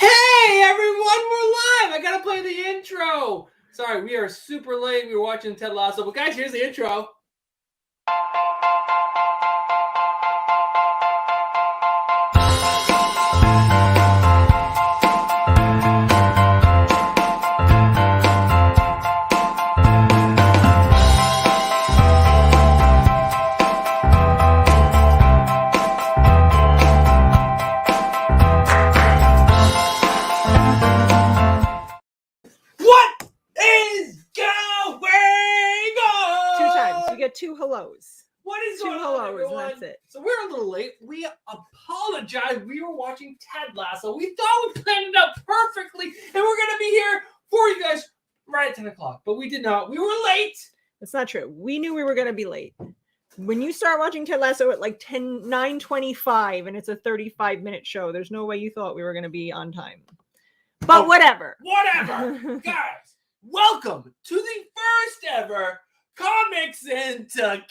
Hey everyone, we're live! I gotta play the intro! Sorry, we are super late. We were watching Ted Lasso, but guys, here's the intro. What is going on? Two times. You get two hellos. What is Two going on, hellos, and everyone? that's it. So we're a little late. We apologize. We were watching Ted Lasso. We thought we planned it out perfectly, and we're going to be here for you guys right at 10 o'clock. But we did not. We were late. That's not true. We knew we were going to be late. When you start watching Ted Lasso at like 9:25 and it's a 35-minute show, there's no way you thought we were going to be on time. But whatever. Whatever. Guys, welcome to the first ever Comics and Tequila.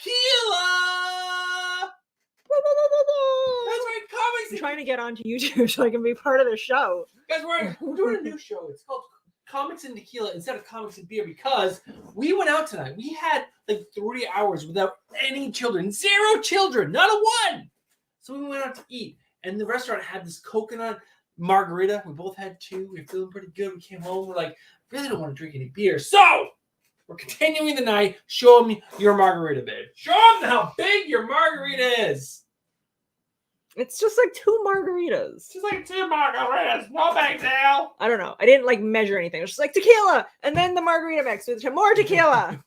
That's right, Comics I'm and trying to get onto YouTube so I can be part of the show. Guys, we're doing a new show. It's called Comics and Tequila instead of Comics and Beer because we went out tonight. We had like 3 hours without any children. 0 children. Not a one. So we went out to eat. And the restaurant had this coconut margarita. We both had 2. We were feeling pretty good. We came home. We're like, really don't want to drink any beer. So we're continuing the night. Show them your margarita, babe. Show them how big your margarita is. It's just like 2 margaritas. It's just like 2 margaritas. No big deal. I don't know. I didn't like measure anything. It was just like tequila and then the margarita mix with more tequila.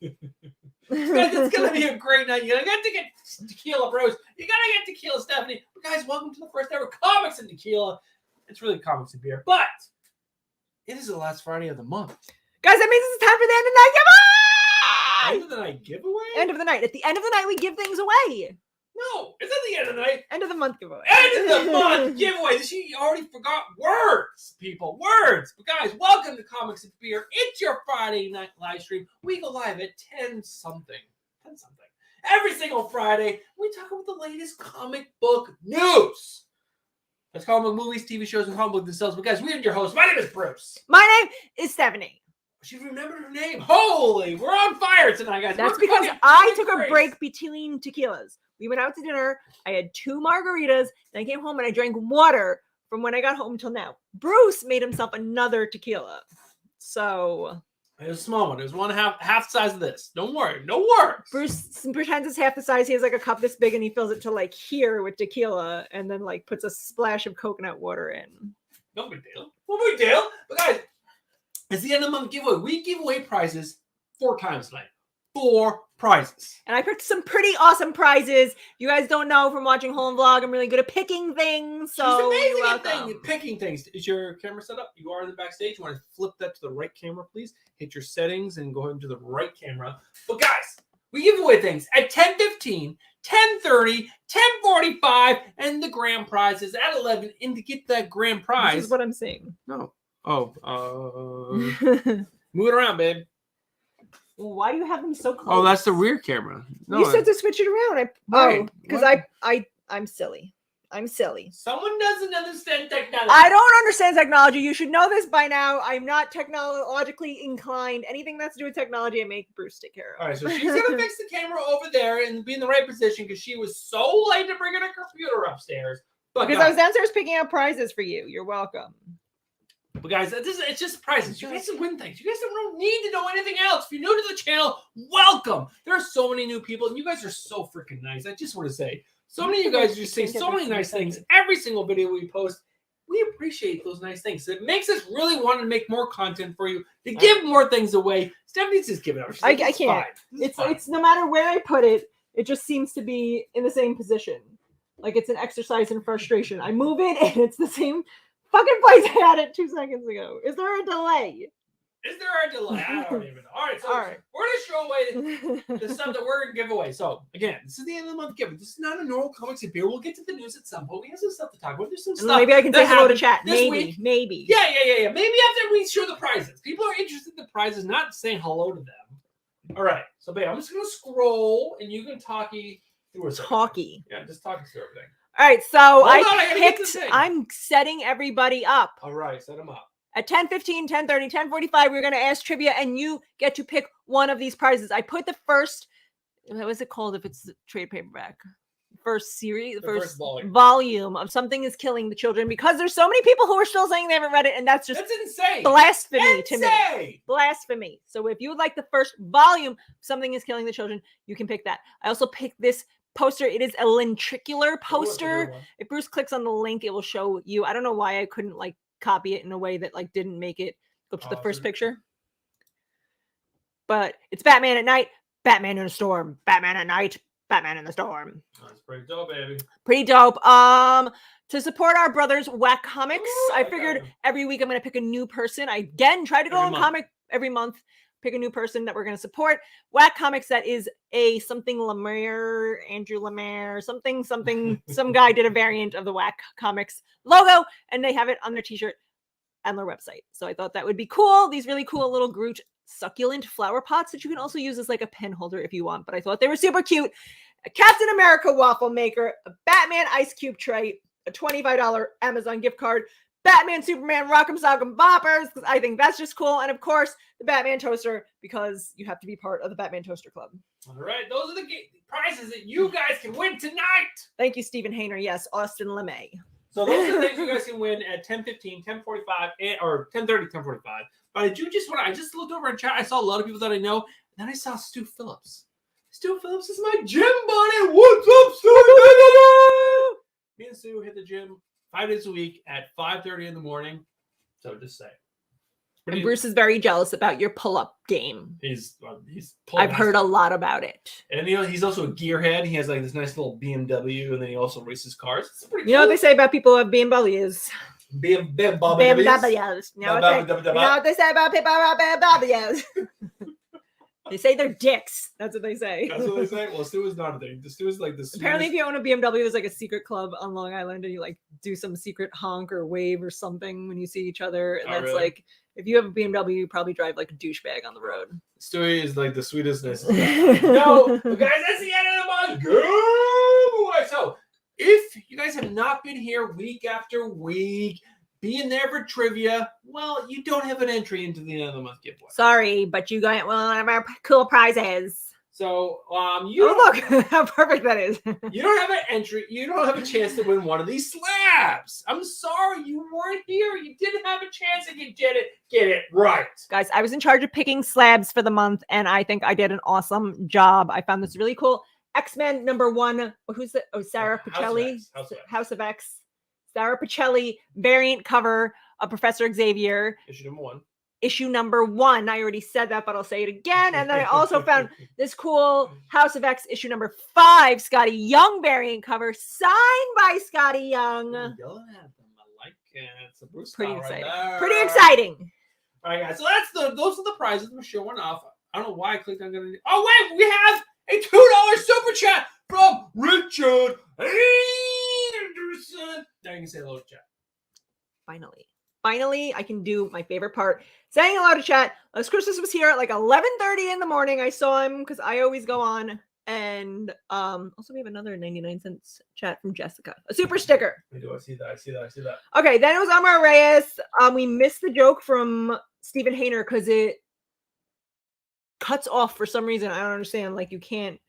It's gonna be a great night. You got to get tequila, bros. You gotta get tequila, Stephanie. But guys, welcome to the first ever Comics and Tequila. It's really comics and beer, but it is the last Friday of the month. Guys, that means it's time for the end of the night giveaway! End of the night giveaway? End of the night. At the end of the night, we give things away. No, it's at the end of the night. End of the month giveaway. End of the month giveaway. She already forgot words, people. Words. But guys, welcome to Comics and Beer. It's your Friday night live stream. We go live at 10-something. 10-something. Every single Friday, we talk about the latest comic book news. That's comic book movies, TV shows, and comic book themselves. But guys, we are your hosts. My name is Bruce. My name is Stephanie. She remembered her name. Holy, we're on fire tonight, guys. That's We're because fucking I took crazy. a break between tequilas. We went out to dinner. I had 2 margaritas. Then I came home and I drank water from when I got home till now. Bruce made himself another tequila. So It was a small one. It was one half the size of this. Don't worry. No worries. Bruce pretends it's half the size. He has like a cup this big and he fills it to like here with tequila and then like puts a splash of coconut water in. No big deal. No big deal. But guys, it's the end of the month giveaway. We give away prizes 4 times tonight. 4 prizes. And I picked some pretty awesome prizes. You guys don't know from watching Home Vlog, I'm really good at picking things. So She's you're amazing at welcome. picking things. Is your camera set up? You are in the backstage. You want to flip that to the right camera, please? Hit your settings and go into the right camera. But guys, we give away things at 10:15, 10:30, 10:45, and the grand prize is at 11. And to get that grand prize, This is what I'm saying. no. Oh, move it around, babe. Why do you have them so close? Oh, that's the rear camera. No, you said to switch it around. Right. Because What? I'm silly. I'm silly. Someone doesn't understand technology. I don't understand technology. You should know this by now. I'm not technologically inclined. Anything that's to do with technology, I make Bruce take care of. All right, so she's gonna fix the camera over there and be in the right position because she was so late to bring in her computer upstairs. But Because I was downstairs picking out prizes for you. You're welcome. But guys, it's just prizes. You guys can win things. You guys don't need to know anything else. If you're new to the channel, welcome. There are so many new people, and you guys are so freaking nice. I just want to say, so many of you guys are just saying so many nice things. Every single video we post, we appreciate those nice things. It makes us really want to make more content for you, to give more things away. Stephanie's just giving up. She's like, I "It's can't. fine. This is fine." It's no matter where I put it, it just seems to be in the same position. Like it's an exercise in frustration. I move it and it's the same fucking place I had it 2 seconds ago. Is there a delay? Is there a delay? I don't even know. All right, so All right. we're going to show away the stuff that we're going to give away. So, again, this is the end of the month giveaway. This is not a normal comics and beer. We'll get to the news at some point. We have some stuff to talk about. There's some stuff. Maybe I can that say hello to happened chat. this Maybe. week. Maybe. Yeah. Maybe after we show the prizes. People are interested in the prizes, not saying hello to them. All right. So, babe, I'm just going to scroll, and you can talkie through it. Talkie. Yeah, just talk us through everything. All right, so Hold I on, I gotta get this picked. thing. I'm setting everybody up. All right, set them up. At 10:15, 10:30, 10:45, we're going to ask trivia, and you get to pick one of these prizes. I put the first, what was it called if it's trade paperback? First series, the first volume of Something is Killing the Children, because there's so many people who are still saying they haven't read it, and that's insane. Blasphemy to me. Blasphemy. So if you would like the first volume, Something is Killing the Children, you can pick that. I also picked this poster. It is a lentricular poster. If Bruce clicks on the link, it will show you. I don't know why I couldn't like copy it in a way that like didn't make it go to the first picture. But it's Batman at night, Batman in a storm, Batman at night, Batman in the storm. That's pretty dope, baby. Pretty dope. To support our brothers, Whack Comics, I figured every week I'm going to pick a new person. I again try to go on comic every month, pick a new person that we're going to support. Whack Comics, that is a something Lemire, Andrew Lemire, something, some guy did a variant of the Whack Comics logo, and they have it on their t-shirt and their website. So I thought that would be cool. These really cool little Groot succulent flower pots that you can also use as like a pen holder if you want, but I thought they were super cute. A Captain America waffle maker, a Batman ice cube tray, a $25 Amazon gift card, Batman, Superman, Rock'em Sock'em Boppers, because I think that's just cool, and of course, the Batman toaster, because you have to be part of the Batman Toaster Club. All right, those are the prizes that you guys can win tonight. Thank you, Stephen Hayner. Yes, Austin LeMay. So those are the things you guys can win at 10:15, 10:45, or 10:30, 10:45. But I just looked over in chat. I saw a lot of people that I know. And then I saw Stu Phillips. Stu Phillips is my gym buddy. What's up, Stu? Me and Stu hit the gym 5 days a week at 5:30 in the morning. So just say. And Bruce is very jealous about your pull-up game. He's I've heard a lot about it. And he's also a gearhead. He has like this nice little BMW, and then he also races cars. It's pretty cool. You know what they say about people who have BMWs? BMWs. You know what they say about people who have BMWs? They say they're dicks. That's what they say. That's what they say? Well, Stu is not a thing. Stu is like this. Apparently, if you own a BMW, there's like a secret club on Long Island, and you like do some secret honk or wave or something when you see each other. And that's really? Like, if you have a BMW, you probably drive like a douchebag on the road. Stewie is like the sweetest, nicest guy. No, guys, that's the end of the giveaway. So, if you guys have not been here week after week, being there for trivia, well, you don't have an entry into the end of the month giveaway. Sorry, but you got one of our cool prizes. So, look how perfect that is. You don't have an entry. You don't have a chance to win one of these slabs. I'm sorry, you weren't here. You didn't have a chance, and you did it. Get it right, guys. I was in charge of picking slabs for the month, and I think I did an awesome job. I found this really cool. X-Men #1. Who's the? Oh, Sarah Pacelli. House of X. Sarah Pacelli variant cover of Professor Xavier. Issue number 1. I already said that, but I'll say it again. And then I also found this cool House of X issue number 5 Scotty Young variant cover signed by Scotty Young. Yelling at them. I like it. It's a Bruce pretty exciting. Right, pretty exciting. All right, guys. So those are the prizes we're showing off. I don't know why I clicked on gonna. Oh wait, we have a $2 super chat from Richard Anderson. Now you can say hello to chat. Finally, I can do my favorite part. Saying hello to chat. Les Cruces was here at like 11:30 in the morning. I saw him because I always go on. And also we have another 99-cent chat from Jessica. A super sticker. I do. I see that. Okay, then it was Amar Reyes. We missed the joke from Stephen Hayner because it cuts off for some reason. I don't understand. Like you can't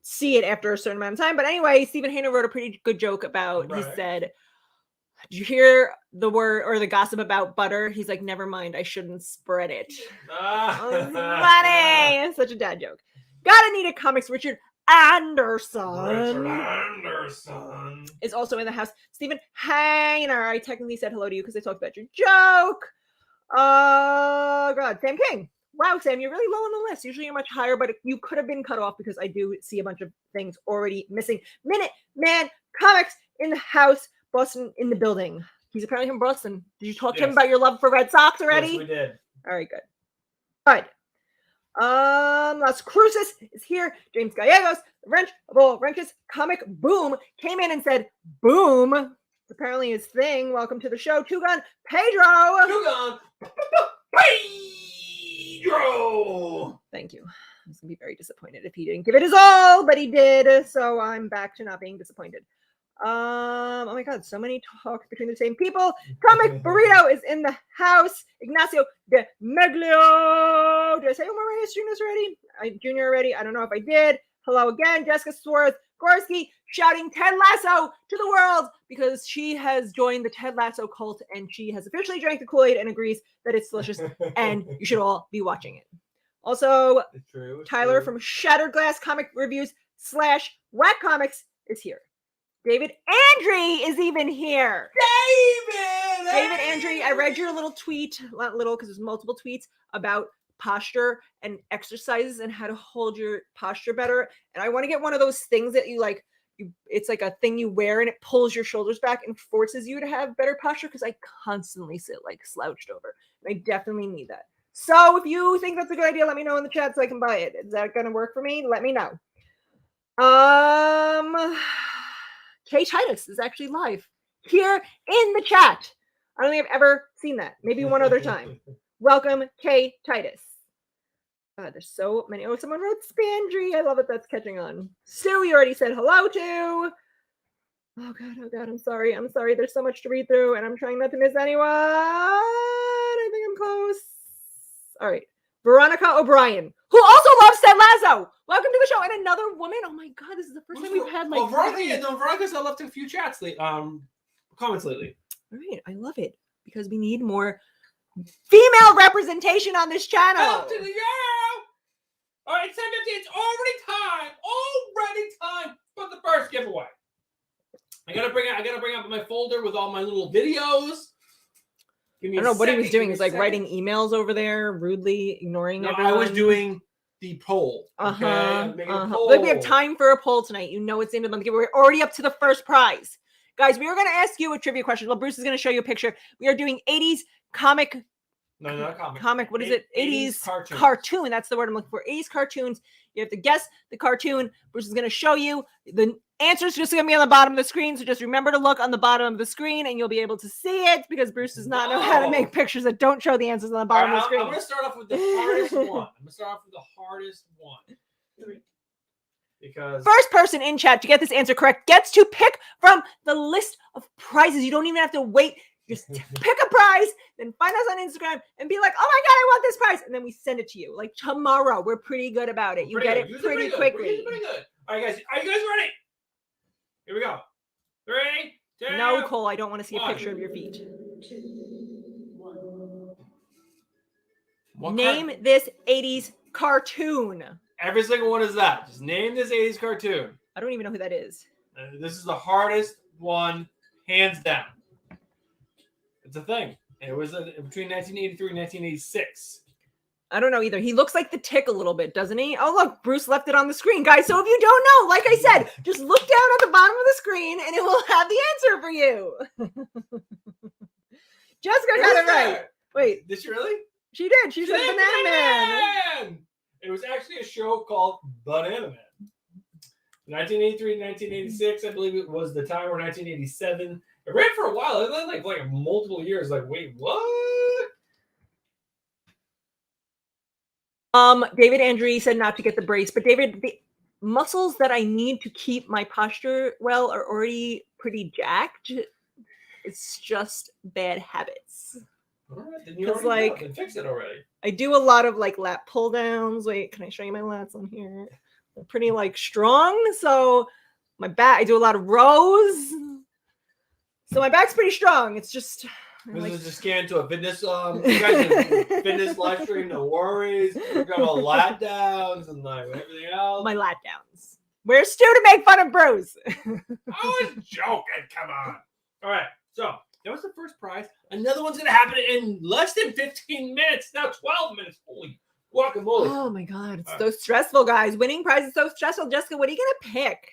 see it after a certain amount of time. But anyway, Stephen Hayner wrote a pretty good joke about, he said, did you hear the word or the gossip about butter? He's like, never mind, I shouldn't spread it. Funny. Such a dad joke. Gotta need a comics. Richard Anderson is also in the house. Stephen Hayner, I technically said hello to you because I talked about your joke. God, Sam King. Wow, Sam, you're really low on the list. Usually you're much higher, but you could have been cut off because I do see a bunch of things already missing. Minute Man Comics in the house. Boston in the building. He's apparently from Boston. Did you talk to him about your love for Red Sox already? Yes, we did. All right, good. Good. Las Cruces is here. James Gallegos, the wrench of all wrenches, Comic Boom, came in and said, boom. It's apparently his thing. Welcome to the show. Two-Gun Pedro. Two-Gun Pedro. Thank you. I was going to be very disappointed if he didn't give it his all, but he did. So I'm back to not being disappointed. Oh my god, so many talks between the same people. Comic Burrito is in the house. Ignacio de Meglio. Did I say Omar Reyes Jr. already? I don't know if I did. Hello again, Jessica Suarez Gorski shouting Ted Lasso to the world because she has joined the Ted Lasso cult and she has officially drank the Kool-Aid and agrees that it's delicious and you should all be watching it. Also, It's true, Tyler from Shattered Glass Comic Reviews / Whack Comics is here. David Andry is even here. David Andry, I read your little tweet, not little because there's multiple tweets about posture and exercises and how to hold your posture better. And I want to get one of those things that you like. It's like a thing you wear and it pulls your shoulders back and forces you to have better posture because I constantly sit like slouched over. And I definitely need that. So if you think that's a good idea, let me know in the chat so I can buy it. Is that going to work for me? Let me know. Kay Titus is actually live here in the chat. I don't think I've ever seen that. Maybe one other time. Welcome, Kay Titus. God, there's so many. Oh, someone wrote Spandry. I love it. That's catching on. Sue, you already said hello to. Oh God, I'm sorry. There's so much to read through, and I'm trying not to miss anyone. I think I'm close. All right. Veronica O'Brien, who also loves Ted Lasso. Welcome to the show. And another woman. Oh my God, this is the first time we've had like. Veronica's left a few chats comments lately. All right, I love it because we need more female representation on this channel. Up to the girl. All right, 10:50. It's already time for the first giveaway. I gotta bring up my folder with all my little videos. I don't know what he was doing. He's like writing emails over there, rudely ignoring everyone. I was doing the poll. Okay? Like we have time for a poll tonight. You know it's the end of the month. We're already up to the first prize. Guys, we are going to ask you a trivia question. Well, Bruce is going to show you a picture. We are doing 80s comic. No, not comic. Comic, what is it? 80s cartoon. That's the word I'm looking for. 80s cartoons. You have to guess the cartoon. Bruce is going to show you. The answer is just going to be on the bottom of the screen. So just remember to look on the bottom of the screen and you'll be able to see it because Bruce does not know how to make pictures that don't show the answers on the bottom of the screen. I'm going to start off with the hardest one. Because first person in chat to get this answer correct gets to pick from the list of prizes. You don't even have to wait. Just pick a prize, then find us on Instagram and be like, oh my God, I want this prize. And then we send it to you. Like tomorrow. We're pretty good about it. You get it pretty quickly. Pretty good. All right, guys. Are you guys ready? Here we go. 3, 2. No, Cole, I don't want to see a picture of your feet. 2, 1. Name this 80s cartoon. Every single one is that. Just name this 80s cartoon. I don't even know who that is. This is the hardest one, hands down. It's a thing. It was between 1983 and 1986. I don't know either. He looks like the Tick a little bit, doesn't he? Oh, look, Bruce left it on the screen. Guys, so if you don't know, like I said, just look down at the bottom of the screen and it will have the answer for you. Jessica got it right. Wait. Did she really? She did. She said Banana Man. It was actually a show called Banana Man. 1983 and 1986, I believe it was the time, or 1987. It ran for a while. It ran like multiple years. Like, wait, what? David Andrew said not to get the brace, but David, the muscles that I need to keep my posture well are already pretty jacked. It's just bad habits. All right, then you already know. Fix it already. I do a lot of like lat pull downs. Wait, can I show you my lats on here? They're pretty like strong. So my back, I do a lot of rows. So my back's pretty strong. It's just this is just scan to a fitness you guys fitness live stream, no worries. We're got all lat downs and like everything else. My lat downs. Where's Stu to make fun of Bruce? I was joking. Come on. All right. So that was the first prize. Another one's gonna happen in less than 15 minutes. Now 12 minutes. Holy guacamole. Oh my God. It's so stressful, guys. Winning prize is so stressful. Jessica, what are you gonna pick?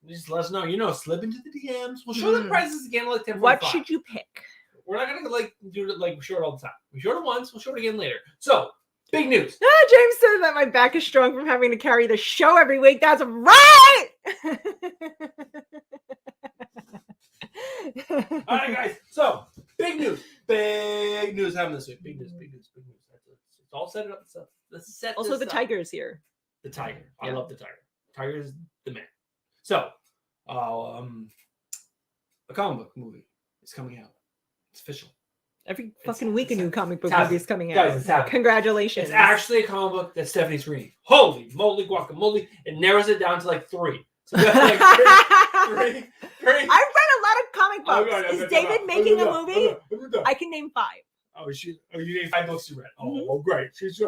Just let us know. Slip into the DMs. We'll show the prizes again like 10:45. What should you pick? We're not gonna do it like we show it all the time. We showed it once, we'll show it again later. So, big news. James says that my back is strong from having to carry the show every week. That's right. All right, guys. So, big news. Big news happening this week. Big news. It's all set up. Let's set also, this the up. Tiger's here. The Tiger. I love the Tiger. Tiger's the man. So, a comic book movie is coming out. It's official. Every fucking week a new comic book it's movie is coming out. Guys, it's happening. Congratulations. It's actually a comic book that Stephanie's reading. Holy moly guacamole. It narrows it down to like 3. So we got like three. I've read a lot of comic books. Is David making a movie? I can name 5. Oh, you named 5 books you read. Oh, Mhm. well, great. She's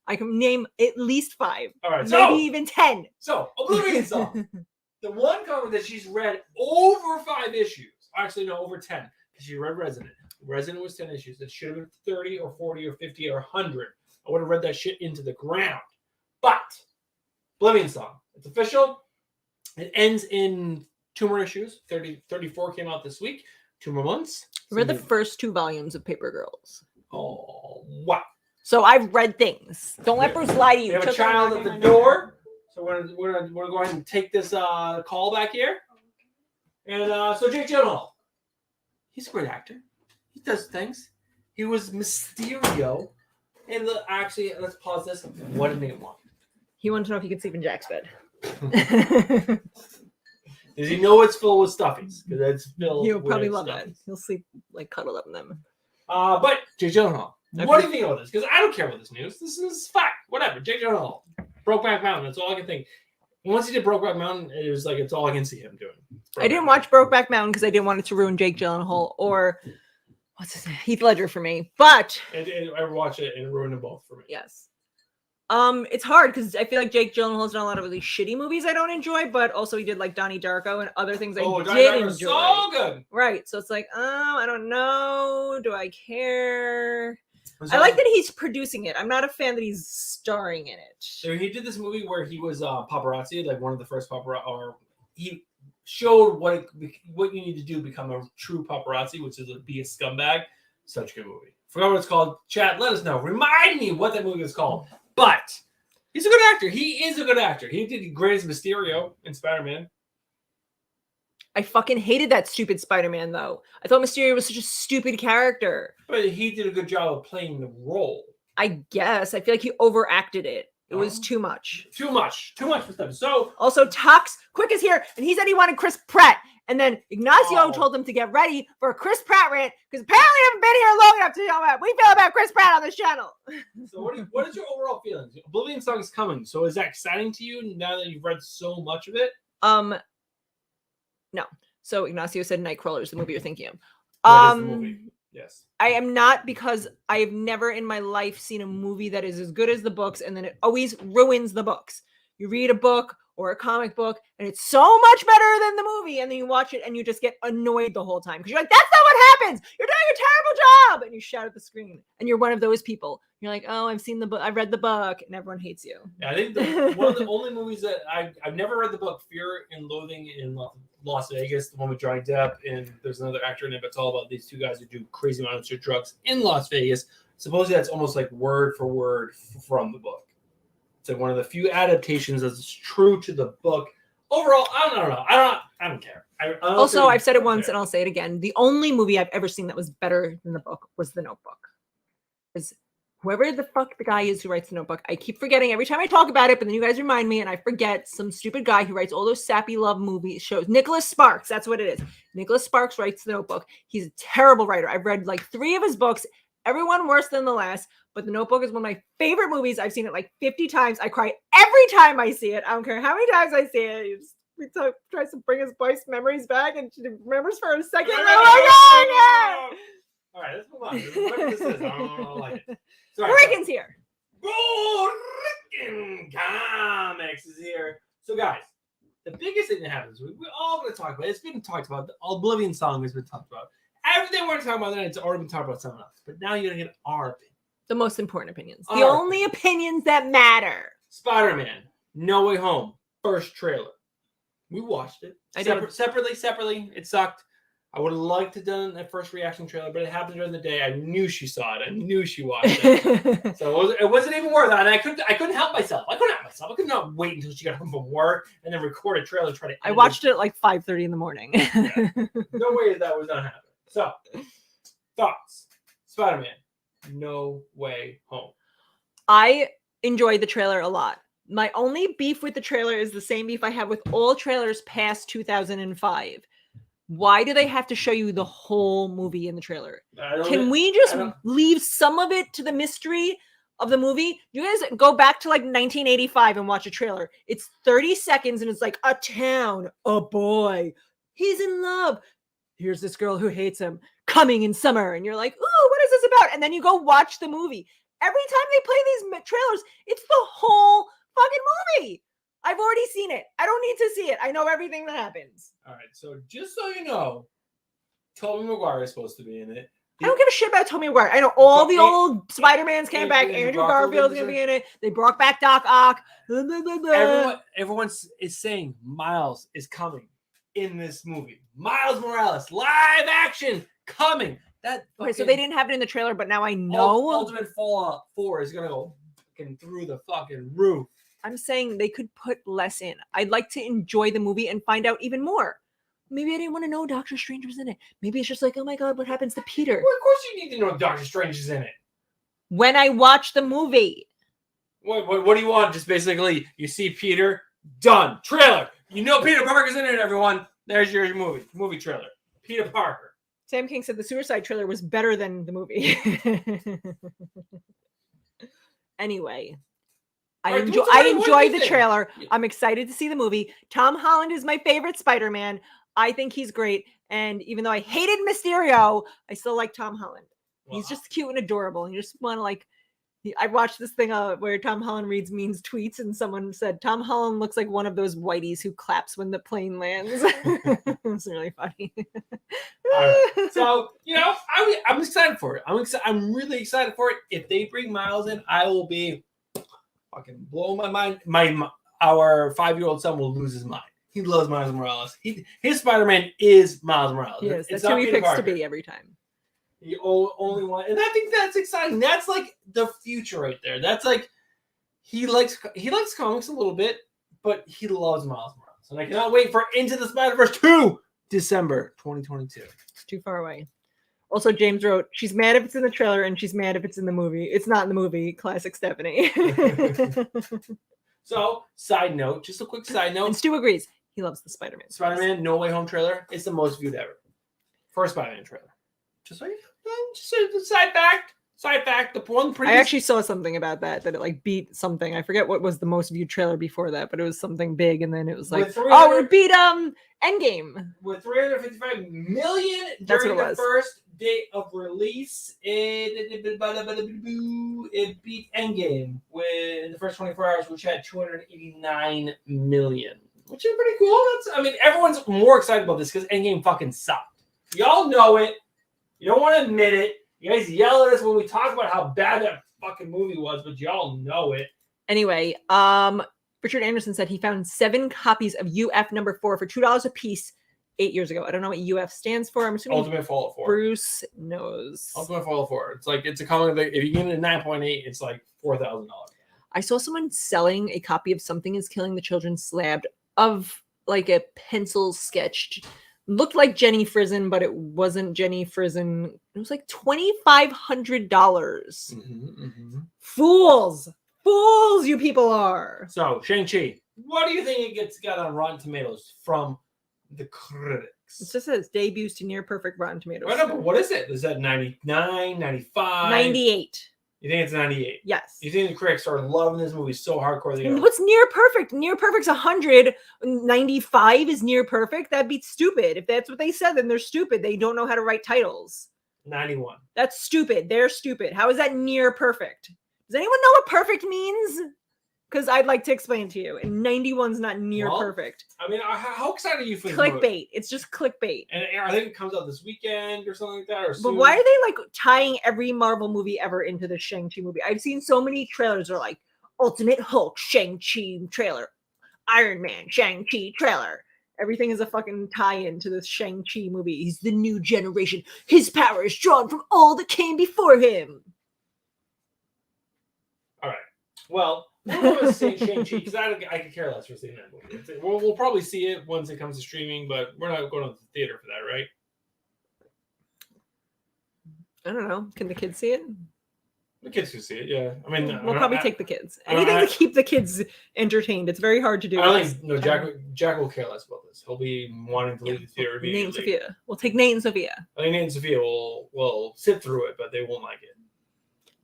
I can name at least 5. all right. Maybe even 10. So Oblivion Song. The one comic that she's read over 5 issues. Actually, no, over 10. Because she read Resident. Resident was 10 issues. It should have been 30 or 40 or 50 or 100. I would have read that shit into the ground. But Oblivion Song. It's official. It ends in 2 more issues. 34 came out this week. 2 more months. I read the first 2 volumes of Paper Girls. Oh, wow. So I've read things. Don't let Bruce lie to you. We have a Children are child not at the gonna- door. So we're gonna go ahead and take this call back here. And so Jake Gyllenhaal. He's a great actor. He does things. He was Mysterio. And actually, let's pause this. What did Nate want? He wanted to know if he could sleep in Jack's bed. Does he know it's filled with stuffies? Because it's filled He'll probably with love that. stuffies. He'll sleep like cuddled up in them. But Jake Gyllenhaal. Okay. What do you think about this? Because I don't care about this news. This is fact. Whatever. Jake Gyllenhaal. Brokeback Mountain. That's all I can think. Once he did Brokeback Mountain, it was like it's all I can see him doing. I didn't watch Brokeback Mountain because I didn't want it to ruin Jake Gyllenhaal or what's his name? Heath Ledger for me. But And I watched it and it ruined them both for me. yes. It's hard because I feel like Jake Gyllenhaal's done a lot of really shitty movies I don't enjoy, but also he did like Donnie Darko and other things I Donnie did Darko's enjoy. so good. Right. So it's like, I don't know. Do I care? I like that he's producing it. I'm not a fan that he's starring in it. So he did this movie where he was paparazzi, like one of the first paparazzi, or he showed what you need to do to become a true paparazzi, which is be a scumbag. Such a good movie. Forgot what it's called. Chat, let us know. Remind me what that movie is called. But he's a good actor. He is a good actor. He did great as Mysterio in Spider-Man. I fucking hated that stupid Spider-Man though. I thought Mysterio was such a stupid character. But he did a good job of playing the role. I guess. I feel like he overacted it. It was Oh. too much. Too much for them. So Also, Tux Quick is here, and he said he wanted Chris Pratt. And then Ignacio Oh. told him to get ready for a Chris Pratt rant because apparently I haven't been here long enough to know what we feel about Chris Pratt on this channel. So what is your overall feelings? Oblivion Song is coming. So is that exciting to you now that you've read so much of it? No. So Ignacio said Nightcrawler is the movie you're thinking of. What is the movie? Yes. I am not, because I have never in my life seen a movie that is as good as the books, and then it always ruins the books. You read a book or a comic book, and it's so much better than the movie, and then you watch it and you just get annoyed the whole time because you're like, "That's not what happens. You're doing a terrible job," and you shout at the screen. And you're one of those people. You're like, "Oh, I've seen the book. I've read the book," and everyone hates you. Yeah, I think one of the only movies that I've never read the book Fear and Loathing in Las Vegas, the one with Johnny Depp, and there's another actor in it, but it's all about these 2 guys who do crazy amounts of drugs in Las Vegas. Supposedly that's almost like word for word from the book. It's like one of the few adaptations that's true to the book. Overall, I don't know. I don't care. Also, I've said it once care. and I'll say it again. The only movie I've ever seen that was better than the book was The Notebook. Because whoever the fuck the guy is who writes The Notebook, I keep forgetting every time I talk about it, but then you guys remind me and I forget some stupid guy who writes all those sappy love movie shows. Nicholas Sparks, that's what it is. Nicholas Sparks writes The Notebook. He's a terrible writer. I've read like 3 of his books, everyone worse than the last, but The Notebook is one of my favorite movies. I've seen it like 50 times. I cry every time I see it. I don't care how many times I see it. He tries to bring his wife's memories back and she remembers for a second. Oh my God! All right, let's move on. Whatever this is, I don't like it. Sorry. Reagan's here. Rican Comics is here. So, guys, the biggest thing that happens, we're all going to talk about. It's been talked about. The Oblivion Song has been talked about. Everything we're talking about tonight, it's already been talked about someone else. But now you're going to get our opinion. The most important opinions. The Our only opinions that matter. Spider-Man, No Way Home, first trailer. We watched it. I did. Separately. It sucked. I would have liked to have done that first reaction trailer, but it happened during the day. I knew she saw it. I knew she watched it. So it wasn't even worth it. And I couldn't help myself. I could not wait until she got home from work and then record a trailer and try to I watched it at like 5:30 in the morning. No way that was not happening. So, thoughts. Spider-Man, No Way Home. I enjoyed the trailer a lot. My only beef with the trailer is the same beef I have with all trailers past 2005. Why do they have to show you the whole movie in the trailer? I don't Can know. we just I don't- leave some of it to the mystery of the movie? You guys go back to like 1985 and watch a trailer. It's 30 seconds and it's like a town, a boy, he's in love. Here's this girl who hates him coming in summer. And you're like, ooh, what is this about? And then you go watch the movie. Every time they play these trailers, it's the whole fucking movie. I've already seen it. I don't need to see it. I know everything that happens. All right, so just so you know, Tobey Maguire is supposed to be in it. I don't give a shit about Tobey Maguire. I know all the An- old Spider-Mans came back. Andrew Andrew Garfield Garfield's is gonna in be in it. They brought back Doc Ock. Blah, blah, blah, blah. Everyone is saying Miles is coming in this movie. Miles Morales, live action, coming. That Okay, so fucking they didn't have it in the trailer, but now I know. Ultimate Fallout 4 is gonna go fucking through the fucking roof. I'm saying they could put less in. I'd like to enjoy the movie and find out even more. Maybe I didn't want to know Doctor Strange was in it. Maybe it's just like, oh my god, what happens to Peter? Well, of course you need to know Doctor Strange is in it. When I watch the movie. What do you want? Just basically, you see Peter, done. Trailer. You know Peter Parker's in it, everyone. There's your movie trailer. Peter Parker. Sam King said the Suicide trailer was better than the movie. Anyway, I Alright, enjoy. what do you enjoyed the think? trailer. Yeah. I'm excited to see the movie. Tom Holland is my favorite Spider-Man. I think he's great. And even though I hated Mysterio, I still like Tom Holland. He's Wow. just cute and adorable. And you just want to like. I watched this thing where Tom Holland reads Mean's tweets, and someone said Tom Holland looks like one of those whiteys who claps when the plane lands. It's really funny. Alright, so I'm excited for it. I'm really excited for it. If they bring Miles in, I will be fucking blowing my mind. Our 5-year-old son will lose his mind. He loves Miles Morales. His Spider-Man is Miles Morales. Yes, It's that's who not he Peter picks to Parker. be every time. The only one, and I think that's exciting. That's like the future right there. That's like he likes comics a little bit, but he loves Miles Morales, and I cannot wait for Into the Spider-Verse 2, December 2022. It's too far away. Also, James wrote, she's mad if it's in the trailer and she's mad if it's in the movie. It's not in the movie. Classic Stephanie. So, side note, just a quick side note: And Stu agrees. He loves the Spider-Man. Spider-Man No Way Home trailer is the most viewed ever. First Spider-Man trailer. Just a side fact. Side fact. The one I actually saw something about that it like beat something. I forget what was the most viewed trailer before that, but it was something big, and then it was like, With oh, 300 it beat Endgame. with 355 million That's during what it the was. first day of release. It beat Endgame in the first 24 hours, which had 289 million, which is pretty cool. Everyone's more excited about this because Endgame fucking sucked. Y'all know it. You don't want to admit it. You guys yell at us when we talk about how bad that fucking movie was, but y'all know it. Anyway, Richard Anderson said he found 7 copies of UF number 4 for $2 a piece 8 years ago. I don't know what UF stands for. I'm assuming Ultimate Fallout 4. Bruce knows. Ultimate Fallout 4. It's a comic that if you get it at 9.8, it's like $4,000. I saw someone selling a copy of Something is Killing the Children slabbed of like a pencil sketched. Looked like Jenny Frizen, but it wasn't Jenny Frizen. It was like $2,500. Fools, you people are. So, Shang-Chi, what do you think it got on Rotten Tomatoes from the It critics? just says debuts to near perfect Rotten Tomatoes. I know, but what is it? Is that 99, 95? 98. You think it's 98? Yes. You think the critics are loving this movie so hardcore? They go, What's near perfect? Near perfect's 100. 95 is near perfect. That'd be stupid. If that's what they said, then they're stupid. They don't know how to write titles. 91. That's stupid. They're stupid. How is that near perfect? Does anyone know what perfect means? Because I'd like to explain to you. And 91's not near Well, perfect. How excited are you for this movie? Clickbait. It's just clickbait. And I think it comes out this weekend or something like that. Or But soon. why are they like tying every Marvel movie ever into the Shang-Chi movie? I've seen so many trailers that are like Ultimate Hulk Shang-Chi trailer, Iron Man Shang-Chi trailer. Everything is a fucking tie-in to this Shang-Chi movie. He's the new generation. His power is drawn from all that came before him. All right. Well, we're going to see Shang-Chi because I could care less for seeing that movie. We'll probably see it once it comes to streaming, but we're not going to the theater for that, right? I don't know. Can the kids see it? The kids can see it. Yeah, I mean, We'll probably take the kids. I don't- Anything I- to keep the kids entertained. It's very hard to do. I don't because- think no. Jack will care less about this. He'll be wanting to leave the theater Nate and immediately. Sophia. We'll take Nate and Sophia. I think Nate and Sophia will sit through it, but they won't like it.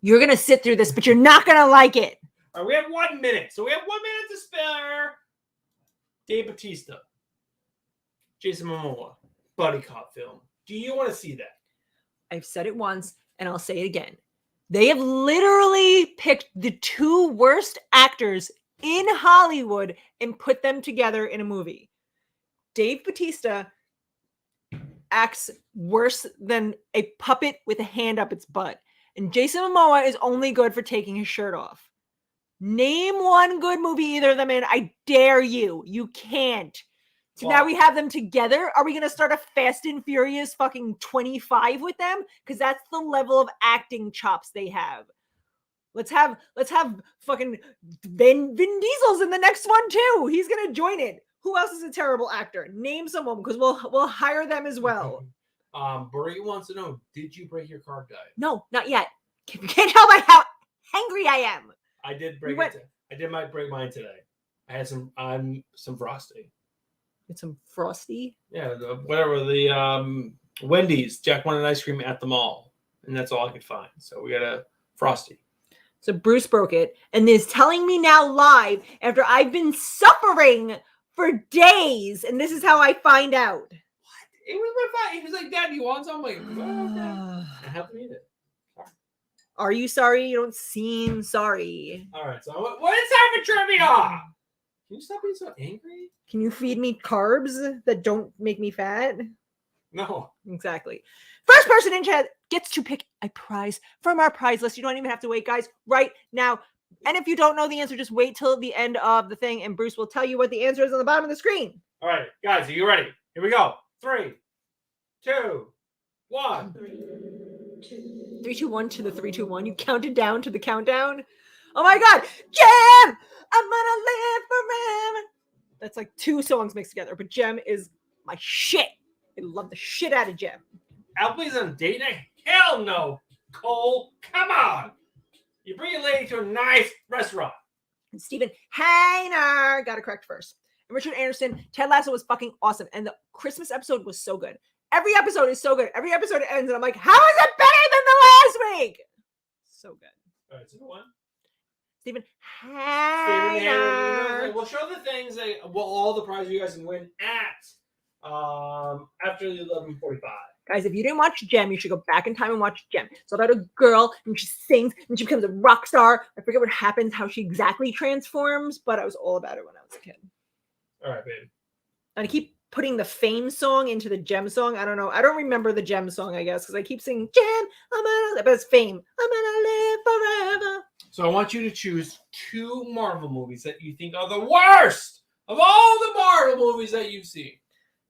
You're gonna sit through this, but you're not gonna like it. All right, we have 1 minute, so we have 1 minute to spare. Dave Bautista, Jason Momoa, buddy cop film. Do you want to see that? I've said it once, and I'll say it again. They have literally picked the two worst actors in Hollywood and put them together in a movie. Dave Bautista acts worse than a puppet with a hand up its butt. And Jason Momoa is only good for taking his shirt off. Name one good movie either of them in. I dare you. You can't. So now Well- we have them together. Are we going to start a Fast and Furious fucking 25 with them? Because that's the level of acting chops they have. Let's have fucking Vin Diesel's in the next one too. He's going to join it. Who else is a terrible actor? Name someone because we'll hire them as well. Buri wants to know: did you break your carb diet? No, not yet. You can't tell by how angry I am. I did break it. I did break mine today. I had some frosty. It's some Frosty. Yeah, whatever the Wendy's. Jack wanted ice cream at the mall, and that's all I could find. So we got a frosty. So Bruce broke it and is telling me now live after I've been suffering for days, and this is how I find out. It was my fight. He was like, "Dad, you want some?" I'm like, "Well, okay." I have to eat it. Are you sorry? You don't seem sorry. All right. So what is time for trivia? Can you stop being so angry? Can you feed me carbs that don't make me fat? No. Exactly. First person in chat gets to pick a prize from our prize list. You don't even have to wait, guys, right now. And if you don't know the answer, just wait till the end of the thing, and Bruce will tell you what the answer is on the bottom of the screen. All right, guys, are you ready? Here we go. 3, 2, 1. 3, 2, 1 to the 3, 2, 1. You counted down to the countdown. Oh my God, Gem! I'm gonna live forever. That's like 2 songs mixed together, but Gem is my shit. I love the shit out of Gem. Applebee's on a date night? Hell no, Cole. Come on. You bring a lady to a nice restaurant. And Stephen Hainer got it correct first. And Richard Anderson, Ted Lasso was fucking awesome. And the Christmas episode was so good. Every episode is so good. Every episode ends, and I'm like, how is it better than the last week? So good. All right, so the one. Stephen Steven Hainer. Hainer. We'll show the things all the prizes you guys can win at after the 11:45. Guys, if you didn't watch Gem, you should go back in time and watch Gem. It's about a girl, and she sings, and she becomes a rock star. I forget what happens, how she exactly transforms, but I was all about it when I was a kid. All right, babe. And I keep putting the Fame song into the Gem song. I don't know. I don't remember the Gem song, I guess, because I keep singing Gem, but it's Fame. I'm gonna live forever. So I want you to choose 2 Marvel movies that you think are the worst of all the Marvel movies that you've seen.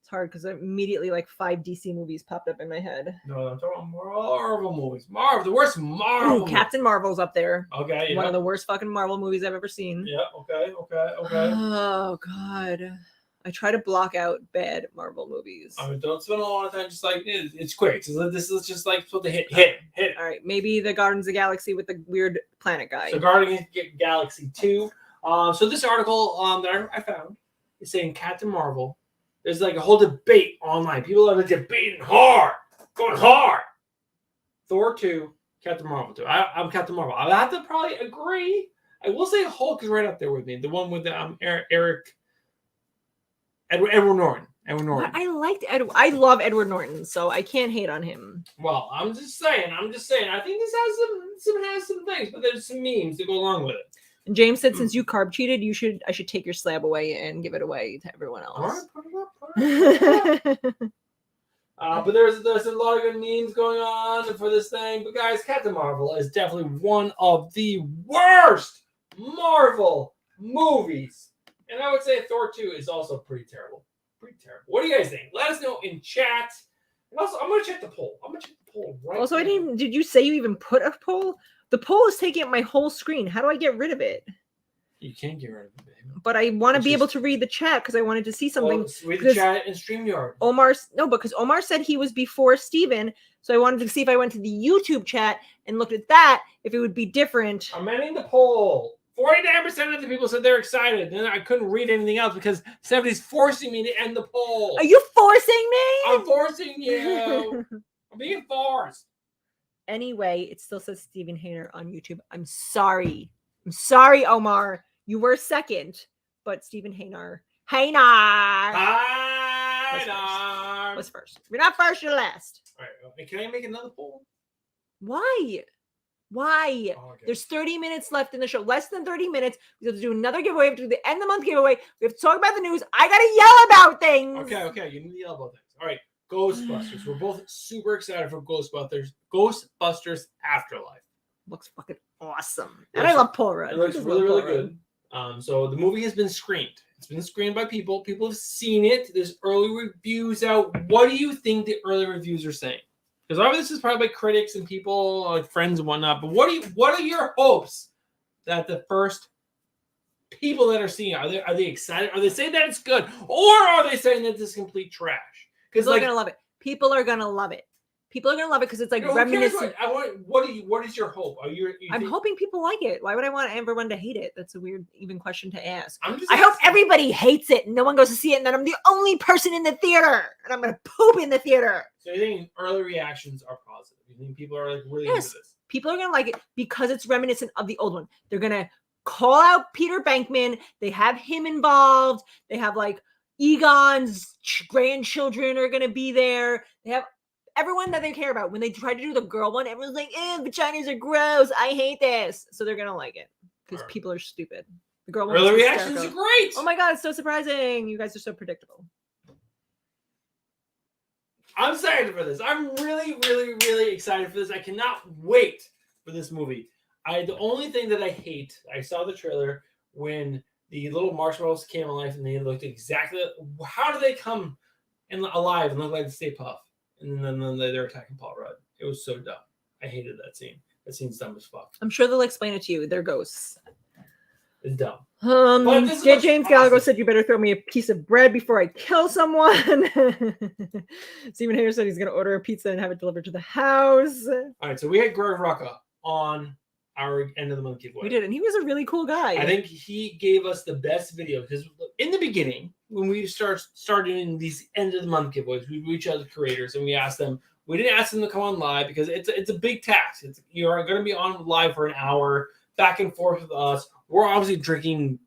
It's hard because immediately like 5 DC movies popped up in my head. No, I'm talking about Marvel movies. the worst Marvel. Ooh, Captain Marvel's up there. Okay. Yeah. One of the worst fucking Marvel movies I've ever seen. Yeah. Okay. Oh God. I try to block out bad Marvel movies. I mean, don't spend a lot of time. Just like it's quick. So this is just like supposed to hit. All right, maybe the Guardians of the Galaxy with the weird planet guy. So Guardians of the Galaxy 2. So this article that I found is saying Captain Marvel. There's like a whole debate online. People are debating hard, going hard. Thor 2, Captain Marvel 2. I'm Captain Marvel. I have to probably agree. I will say Hulk is right up there with me. The one with Edward Norton. I liked Edward. I love Edward Norton, so I can't hate on him. Well, I'm just saying. I think this has some things, but there's some memes that go along with it. And James said, since you carb cheated, I should take your slab away and give it away to everyone All right, else. put it up. But there's a lot of good memes going on for this thing. But guys, Captain Marvel is definitely one of the worst Marvel movies. And I would say Thor 2 is also pretty terrible. What do you guys think? Let us know in chat. And also, I'm going to check the poll. Right Also, now. did you say you even put a poll? The poll is taking up my whole screen. How do I get rid of it? You can't get rid of it, babe. But I want to It's be able just- to read the chat because I wanted to see something. Well, read the because chat and StreamYard. Because Omar said he was before Steven. So I wanted to see if I went to the YouTube chat and looked at that, if it would be different. I'm ending the poll. 49% of the people said they're excited. Then I couldn't read anything else because somebody's forcing me to end the poll. Are you forcing me? I'm forcing you. I'm being forced. Anyway, it still says Steven Hayner on YouTube. I'm sorry. I'm sorry, Omar. You were second, but Steven Hayner. Hayner Hi, was first. You're not first, you're last. All right. Can I make another poll? Why? Why? Oh, okay. There's 30 minutes left in the show. Less than 30 minutes. We have to do another giveaway. We have to do the end of the month giveaway. We have to talk about the news. I gotta yell about things. Okay. You need to yell about things. All right. Ghostbusters. We're both super excited for Ghostbusters Afterlife. Looks fucking awesome. And I love Paul Rudd. It looks I just really, love really Paul Rudd. good. So the movie has been screened. It's been screened by people. People have seen it. There's early reviews out. What do you think the early reviews are saying? Because obviously this is probably by critics and people, like friends and whatnot. But what are your hopes that the first people that are seeing it, are they excited? Are they saying that it's good, or are they saying that it's complete trash? Because People are gonna love it. People are gonna love it. People are gonna love it because it's like who cares reminiscent. What is your hope? I'm hoping people like it. Why would I want everyone to hate it? That's a weird, even question to ask. I'm just I hope asking. everybody hates it and no one goes to see it, and then I'm the only person in the theater, and I'm gonna poop in the theater. So you think early reactions are positive? You think people are like really Yes. into this? People are gonna like it because it's reminiscent of the old one. They're gonna call out Peter Bankman. They have him involved. They have like Egon's grandchildren are gonna be there. They have everyone that they care about. When they tried to do the girl one, everyone's like, vaginas are gross. I hate this. So they're gonna like it because Alright. people are stupid. The girl one Early was reactions hysterical. are great. Oh my god, it's so surprising. You guys are so predictable. I'm excited for this. I'm really, really, really excited for this. I cannot wait for this movie. The only thing that I hate, I saw the trailer when the little marshmallows came alive and they looked exactly. How do they come alive and look like the Stay Puft? And then they're attacking Paul Rudd. It was so dumb. I hated that scene. That scene's dumb as fuck. I'm sure they'll explain it to you. They're ghosts. It's dumb. But this looks James Gallagher awesome. said you better throw me a piece of bread before I kill someone. Stephen Hayter said he's going to order a pizza and have it delivered to the house. All right, so we had Greg Rucka on our end of the month giveaway. We did, and he was a really cool guy. I think he gave us the best video because in the beginning, when we started doing these end of the month giveaways, we reach out to creators and we ask them. We didn't ask them to come on live because it's a big task. You're going to be on live for an hour, back and forth with us. We're obviously drinking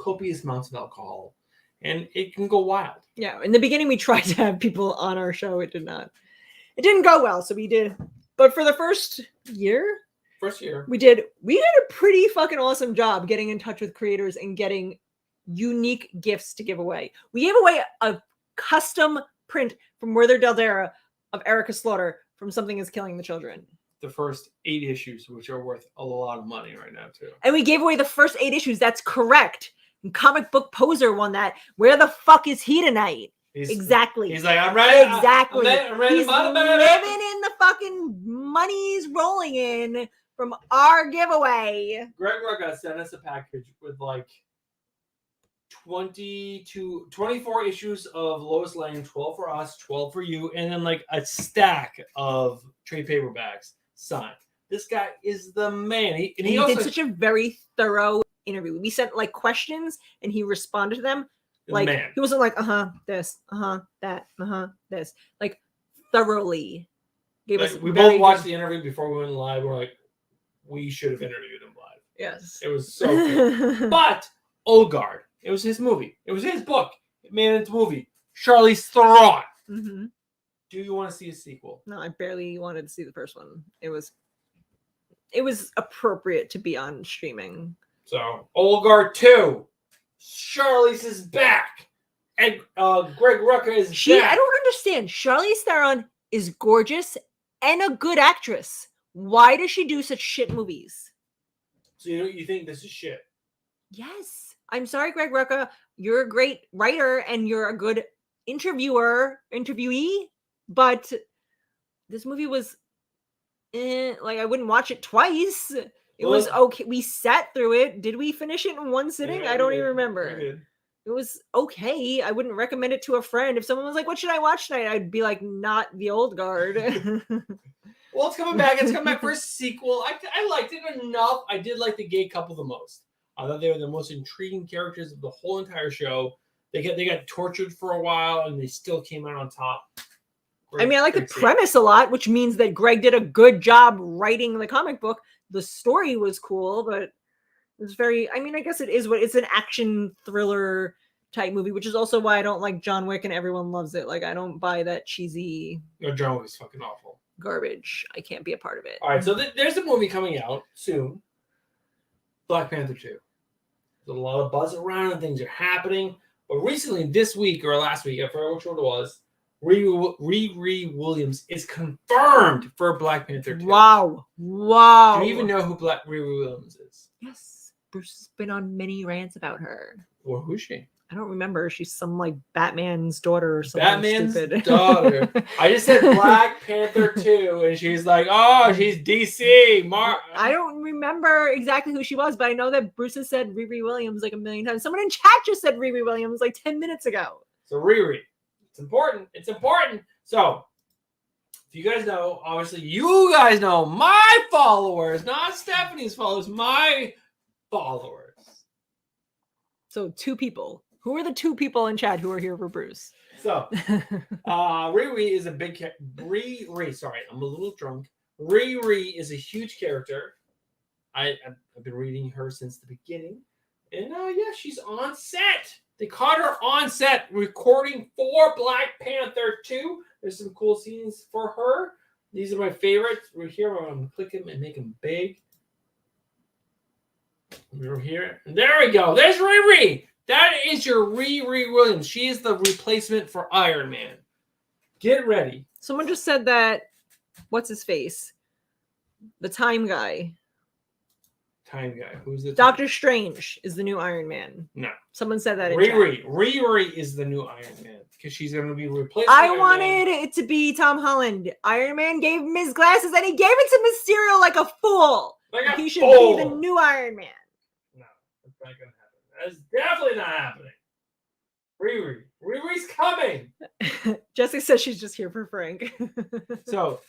copious amounts of alcohol, and it can go wild. Yeah, in the beginning, we tried to have people on our show. It didn't go well, so we did. But for the first year, we did a pretty fucking awesome job getting in touch with creators and getting unique gifts to give away. We gave away a custom print from Werther Daldera of Erica Slaughter from Something Is Killing the Children. The first 8 issues, which are worth a lot of money right now, too. And we gave away the first 8 issues. That's correct. And Comic Book Poser won that. Where the fuck is he tonight? Exactly. He's like, I'm ready. Exactly. I'm ready. He's living in the fucking money's rolling in from our giveaway. Greg Rucka sent us a package with like 24 issues of Lois Lane, 12 for us, 12 for you, and then like a stack of trade paperbacks signed. This guy is the man. He did such a very thorough interview. We sent like questions and he responded to them. Like man. He wasn't like, this, that, this. Like thoroughly gave us. We both watched the interview before we went live. We're like, we should have interviewed him live. Yes. It was so good. But Olgard, it was his movie. It was his book. It made it into a movie. Charlize Theron. Mm-hmm. Do you want to see a sequel? No, I barely wanted to see the first one. It was appropriate to be on streaming. So Olgard 2. Charlize is back. And Greg Rucka is back. I don't understand. Charlize Theron is gorgeous and a good actress. Why does she do such shit movies? So you think this is shit? Yes. I'm sorry, Greg Rucka. You're a great writer and you're a good interviewee, but this movie was like I wouldn't watch it twice. It was okay. We sat through it. Did we finish it in one sitting? Yeah, I don't we even did. remember. We did. It was okay. I wouldn't recommend it to a friend. If someone was like, "What should I watch tonight?" I'd be like, "Not The Old Guard." Well, it's coming back. It's coming back for a sequel. I liked it enough. I did like the gay couple the most. I thought they were the most intriguing characters of the whole entire show. They got tortured for a while, and they still came out on top. I mean, I like the Great scene. premise a lot, which means that Greg did a good job writing the comic book. The story was cool, but it's very, I mean, I guess it is what it's an action thriller type movie, which is also why I don't like John Wick and everyone loves it. Like, I don't buy that cheesy No, John Wick is fucking awful. garbage. I can't be a part of it. All right, so there's a movie coming out soon. Black Panther 2. There's a lot of buzz around and things are happening. But recently, this week or last week, I forgot which one it was, Riri Williams is confirmed for Black Panther 2. Wow. Wow. Do you even know who Riri Williams is? Yes. Bruce has been on many rants about her. Or who's she? I don't remember. She's some like Batman's daughter or something Batman's stupid. daughter. I just said Black Panther 2, and she's like, oh, she's DC. I don't remember exactly who she was, but I know that Bruce has said Riri Williams like a million times. Someone in chat just said Riri Williams like 10 minutes ago. So Riri. It's important. It's important. So, if you guys know, obviously, you guys know my followers, not Stephanie's followers, my followers. So 2 people. Who are the 2 people in chat who are here for Bruce? So, Riri is a big Riri, sorry, I'm a little drunk. Riri is a huge character. I've been reading her since the beginning. And yeah, she's on set. They caught her on set recording for Black Panther 2. There's some cool scenes for her. These are my favorites. We're here. I'm going to click them and make them big. We're here. And there we go. There's Riri. That is your Riri Williams. She is the replacement for Iron Man. Get ready. Someone just said that, what's his face? The Time guy. Time guy. Who's the Doctor Strange is the new Iron Man. No. Someone said that in chat. Riri is the new Iron Man because she's going to be replacing I Iron wanted Man. it to be Tom Holland. Iron Man gave him his glasses and he gave it to Mysterio like a fool. Like a He should fool. be the new Iron Man. No, that's not going to happen. That's definitely not happening. Riri's coming. Jessica says she's just here for Frank. So,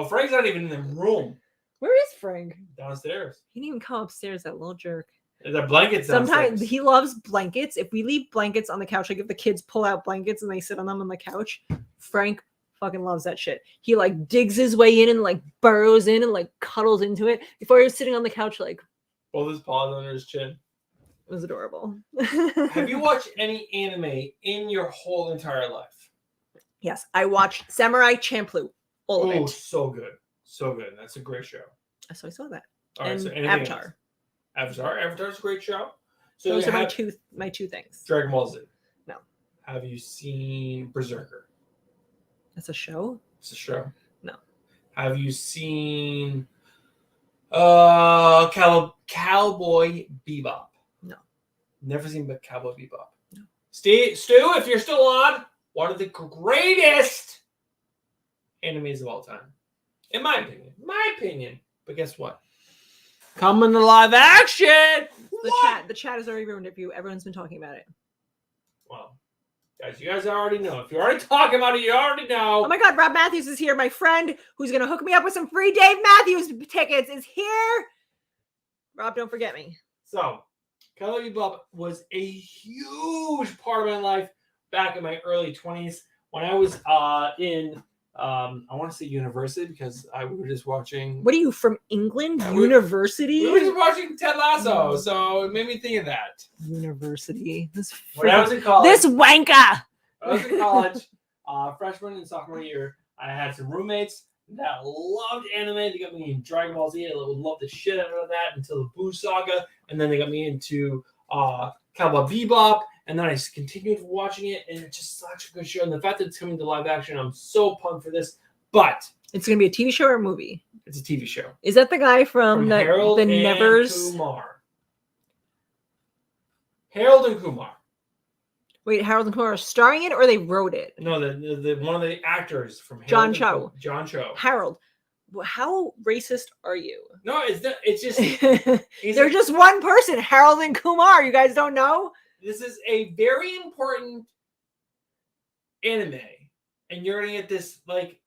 Frank's not even in the room. Where is Frank? Downstairs. He didn't even come upstairs, that little jerk. The blankets Sometimes downstairs. he loves blankets. If we leave blankets on the couch, like if the kids pull out blankets and they sit on them on the couch, Frank fucking loves that shit. He like digs his way in and like burrows in and like cuddles into it. Before he was sitting on the couch, like Both his paws under his chin. it was adorable. Have you watched any anime in your whole entire life? Yes, I watched Samurai Champloo. All of Oh, it. so good. So good. That's a great show. So I saw that. All right, And so anything Avatar. else? Avatar's a great show. So Those you are have my two things. Dragon Ball Z. No. Have you seen Berserker? That's a show? It's a show. No. Have you seen Cowboy Bebop? No. Never seen Cowboy Bebop. No. Stu, if you're still on, one of the greatest animes of all time. In my opinion. But guess what? Coming to live action. The chat has already ruined it for you. Everyone's been talking about it. Well, guys, you guys already know. If you're already talking about it, you already know. Oh my god, Rob Matthews is here. My friend who's gonna hook me up with some free Dave Matthews tickets is here. Rob, don't forget me. So, Cowboy Bebop was a huge part of my life back in my early 20s when I was in, I want to say university because we were just watching. What are you from England? We- University? We were just watching Ted Lasso, so it made me think of that. University. When I was in college, This wanker. I was in college, freshman and sophomore year. I had some roommates that loved anime. They got me in Dragon Ball Z. I loved the shit out of that until the Boo Saga, and then they got me into Cowboy Bebop, and then I continued watching it, and it's just such a good show. And the fact that it's coming to live action, I'm so pumped for this. But It's gonna be a TV show or a movie. it's a TV show Is that the guy from the Harold and Nevers? Kumar. Harold and Kumar. Wait, Harold and Kumar are starring it or they wrote it? No, the one of the actors from John Harold and Cho. Kumar- John Cho. Harold. How racist are you? No, it's not. It's just he's They're just one person, Harold and Kumar. You guys don't know? this is a very important anime, and you're gonna get this like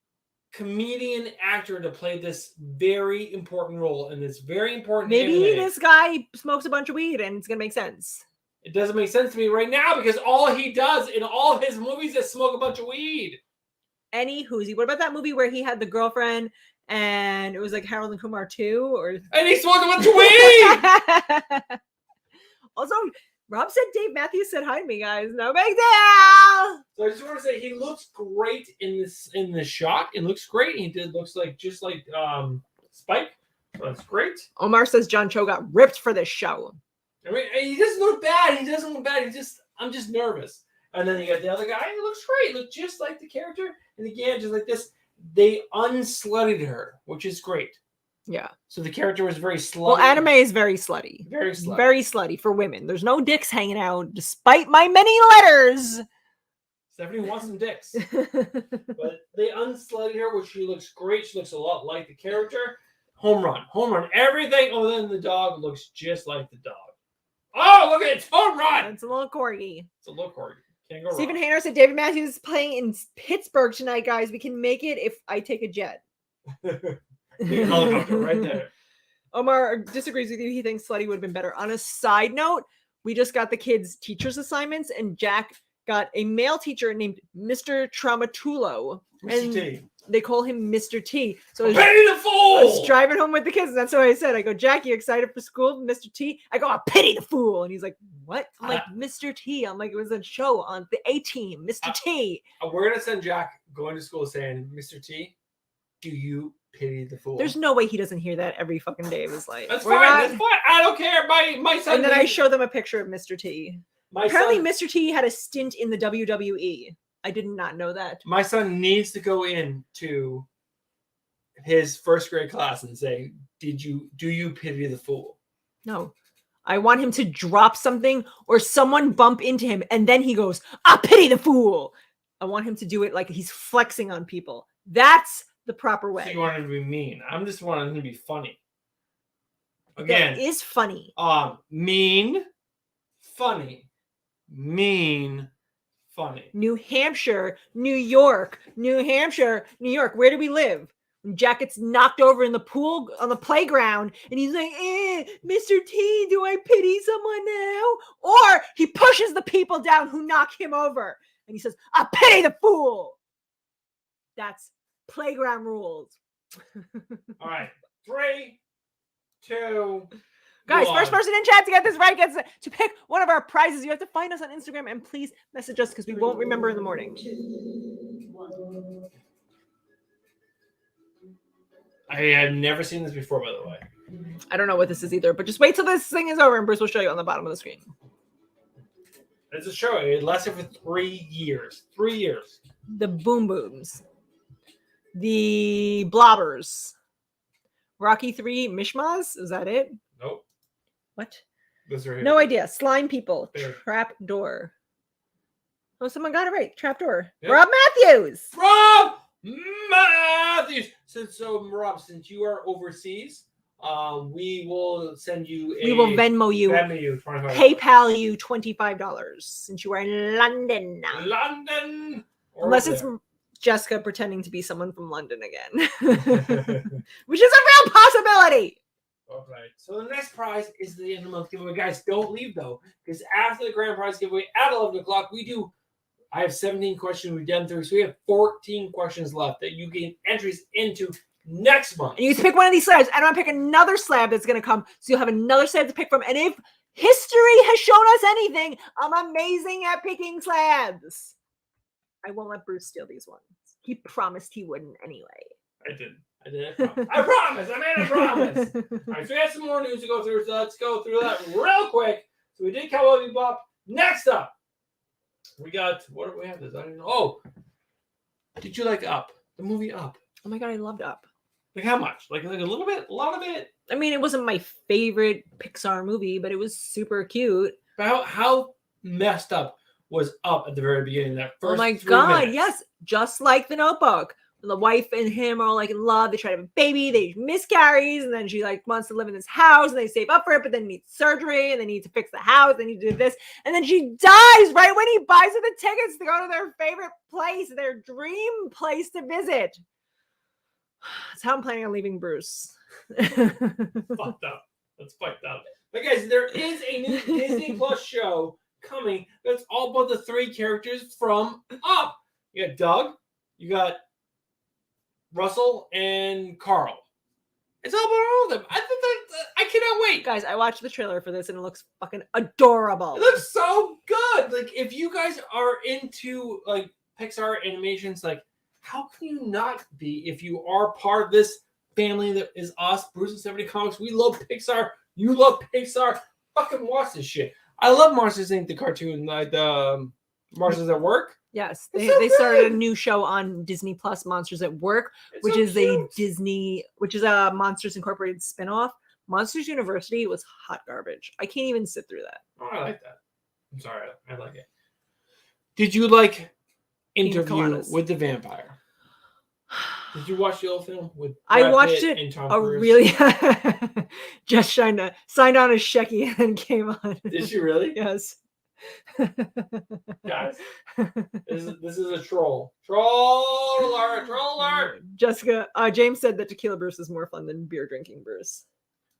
comedian actor to play this very important role in this very important Maybe anime. this guy smokes a bunch of weed and it's gonna make sense. It doesn't make sense to me right now because all he does in all of his movies is smoke a bunch of weed. Any whoozy. What about that movie where he had the girlfriend and it was like Harold and Kumar 2? Or And he smoked a bunch of weed. Also, Rob said Dave Matthews said hi to me, guys. No big deal. So I just want to say he looks great in this shot. It looks great. Looks like just like Spike. So that's great. Omar says John Cho got ripped for this show. I mean, he doesn't look bad. I'm just nervous. And then you got the other guy. He looks great. Look just like the character. And again, just like this, they unslutted her, which is great. Yeah. So the character was very slutty. Well, anime is very slutty. Very slutty. Very slutty for women. There's no dicks hanging out, despite my many letters. Stephanie wants some dicks. But they unslutted her, which she looks great. She looks a lot like the character. Home run. Everything other than the dog looks just like the dog. Oh, look at it. It's home run. It's a little corgi. It's a little corgi. Can't go wrong. Stephen Hayner said David Matthews is playing in Pittsburgh tonight, guys. We can make it if I take a jet. Helicopter right there. Omar disagrees with you. He thinks Slutty would have been better. On a side note, we just got the kids' teacher's assignments, and Jack got a male teacher named Mr. Traumatulo. Mr. And T. they call him Mr. T. So Pity the fool! I was driving home with the kids, and that's what I said. I go, Jack, you excited for school, Mr. T? I go, I pity the fool. And he's like, what? I'm like, Mr. T. I'm like, it was a show on the A-Team, Mr. T. We're going to send Jack going to school saying, Mr. T, do you pity the fool? There's no way he doesn't hear that every fucking day of his life. That's We're fine. not- That's fine. I don't care. My son. And then I show them a picture of Mr. T. my Apparently, son, Mr. T had a stint in the WWE. I did not know that. my son needs to go into his first grade class and say, do you pity the fool? No. I want him to drop something or someone bump into him, and then he goes, I pity the fool. I want him to do it like he's flexing on people. That's the proper way. So you want him to be mean. I'm just wanting him to be funny. Again, That is funny. mean, funny. Mean, funny. New Hampshire, New York, New Hampshire, New York. Where do we live? When Jack gets knocked over in the pool on the playground, and he's like, Mr. T, do I pity someone now? Or he pushes the people down who knock him over, and he says, I pity the fool. That's playground rules. All right. 3, 2, Guys, 1. first person in chat to get this right gets to pick one of our prizes. You have to find us on Instagram and please message us because we won't remember in the morning. I had never seen this before, by the way. I don't know what this is either, but just wait till this thing is over and Bruce will show you on the bottom of the screen. It's a show. It lasted for 3 years. 3 years. The Boom Booms. The Blobbers. Rocky 3 Mishmas? Is that it? Nope. What? Those are No idea. Slime People. There. Trap Door. Oh, someone got it right. Trap Door. Yep. Rob Matthews. Rob Matthews. Rob, since you are overseas, we will send you We will Venmo you. Venmo you $25. PayPal you $25 since you are in London now. London. or Unless over it's Jessica pretending to be someone from London again, which is a real possibility. All right. So the next prize is the end of the month giveaway. Guys, don't leave though, because after the grand prize giveaway at 11 o'clock, I have 17 questions. We've done 3, so we have 14 questions left that you get entries into next month. And you get to pick one of these slabs, and I'm gonna pick another slab that's gonna come, so you'll have another slab to pick from. And if history has shown us anything, I'm amazing at picking slabs. I won't let Bruce steal these ones. He promised he wouldn't anyway. I did. I promise. I made a promise. All right, so we have some more news to go through, so let's go through that real quick. So we did Cowboy Bebop. Next up, we got, what do we have this? I don't know. Oh, did you like Up? The movie Up. Oh my god, I loved Up. Like how much? Like a little bit? A lot of it? I mean, it wasn't my favorite Pixar movie, but it was super cute. But how messed up was Up at the very beginning? That first Oh my 3 god, minutes. yes. Just like The Notebook. And the wife and him are all like in love. They try to have a baby. They miscarries, and then she like wants to live in this house, and they save up for it, but then needs surgery, and they need to fix the house. They need to do this, and then she dies right when he buys her the tickets to go to their favorite place, their dream place to visit. That's how I'm planning on leaving Bruce. Fucked up. That's fucked up. But guys, there is a new Disney Plus show coming that's all about the 3 characters from Up. You got Doug, you got Russell, and Carl. It's all about all of them. I think that I cannot wait. Guys, I watched the trailer for this and it looks fucking adorable. It looks so good. Like, if you guys are into like Pixar animations, like, how can you not be if you are part of this family that is us, Bruce and 70 Comics? We love Pixar. You love Pixar. Fucking watch this shit. I love Monsters Inc. the cartoon, like the Monsters at Work. Yes, It's they, so they started a good. new show on Disney Plus, Monsters at Work, It's which so is cute. which is a Monsters Incorporated spinoff. Monsters University was hot garbage. I can't even sit through that. Oh, I like that. I'm sorry, I like it. Did you like Interview Coladas. with the Vampire? Did you watch the old film with? I Brad watched Pitt it and Tom A Cruise? really just signed on as Shecky and came on. Did you really? Yes. Guys, this is a troll. Troll alert! Troll alert! Jessica, James said that Tequila Bruce is more fun than beer drinking Bruce.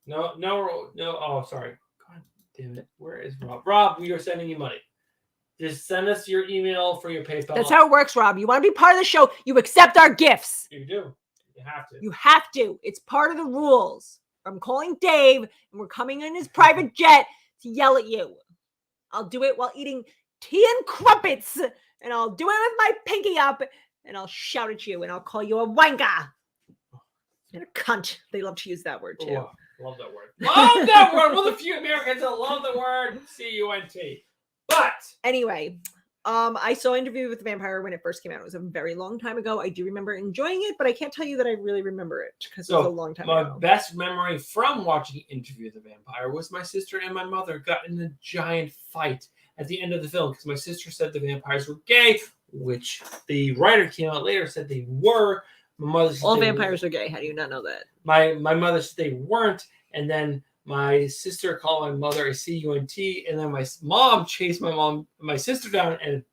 No. Oh, sorry. God damn it. Where is Rob? Rob, we are sending you money. Just send us your email for your PayPal. That's how it works, Rob. You want to be part of the show, you accept our gifts. You do. You have to. You have to. It's part of the rules. I'm calling Dave, and we're coming in his private jet to yell at you. I'll do it while eating tea and crumpets, and I'll do it with my pinky up, and I'll shout at you, and I'll call you a wanker and a cunt. They love to use that word too. Oh, love that word. Love that word. One of the few Americans that love the word C-U-N-T. But Anyway, I saw Interview with the Vampire when it first came out. It was a very long time ago. I do remember enjoying it, but I can't tell you that I really remember it because it was a long time my ago. best memory from watching Interview with the Vampire was my sister and my mother got in a giant fight at the end of the film because my sister said the vampires were gay, which the writer came out later said they were. My mother said All they vampires are gay. How do you not know that? My mother said they weren't, and then my sister called my mother a C-U-N-T, and then my mom chased my sister down and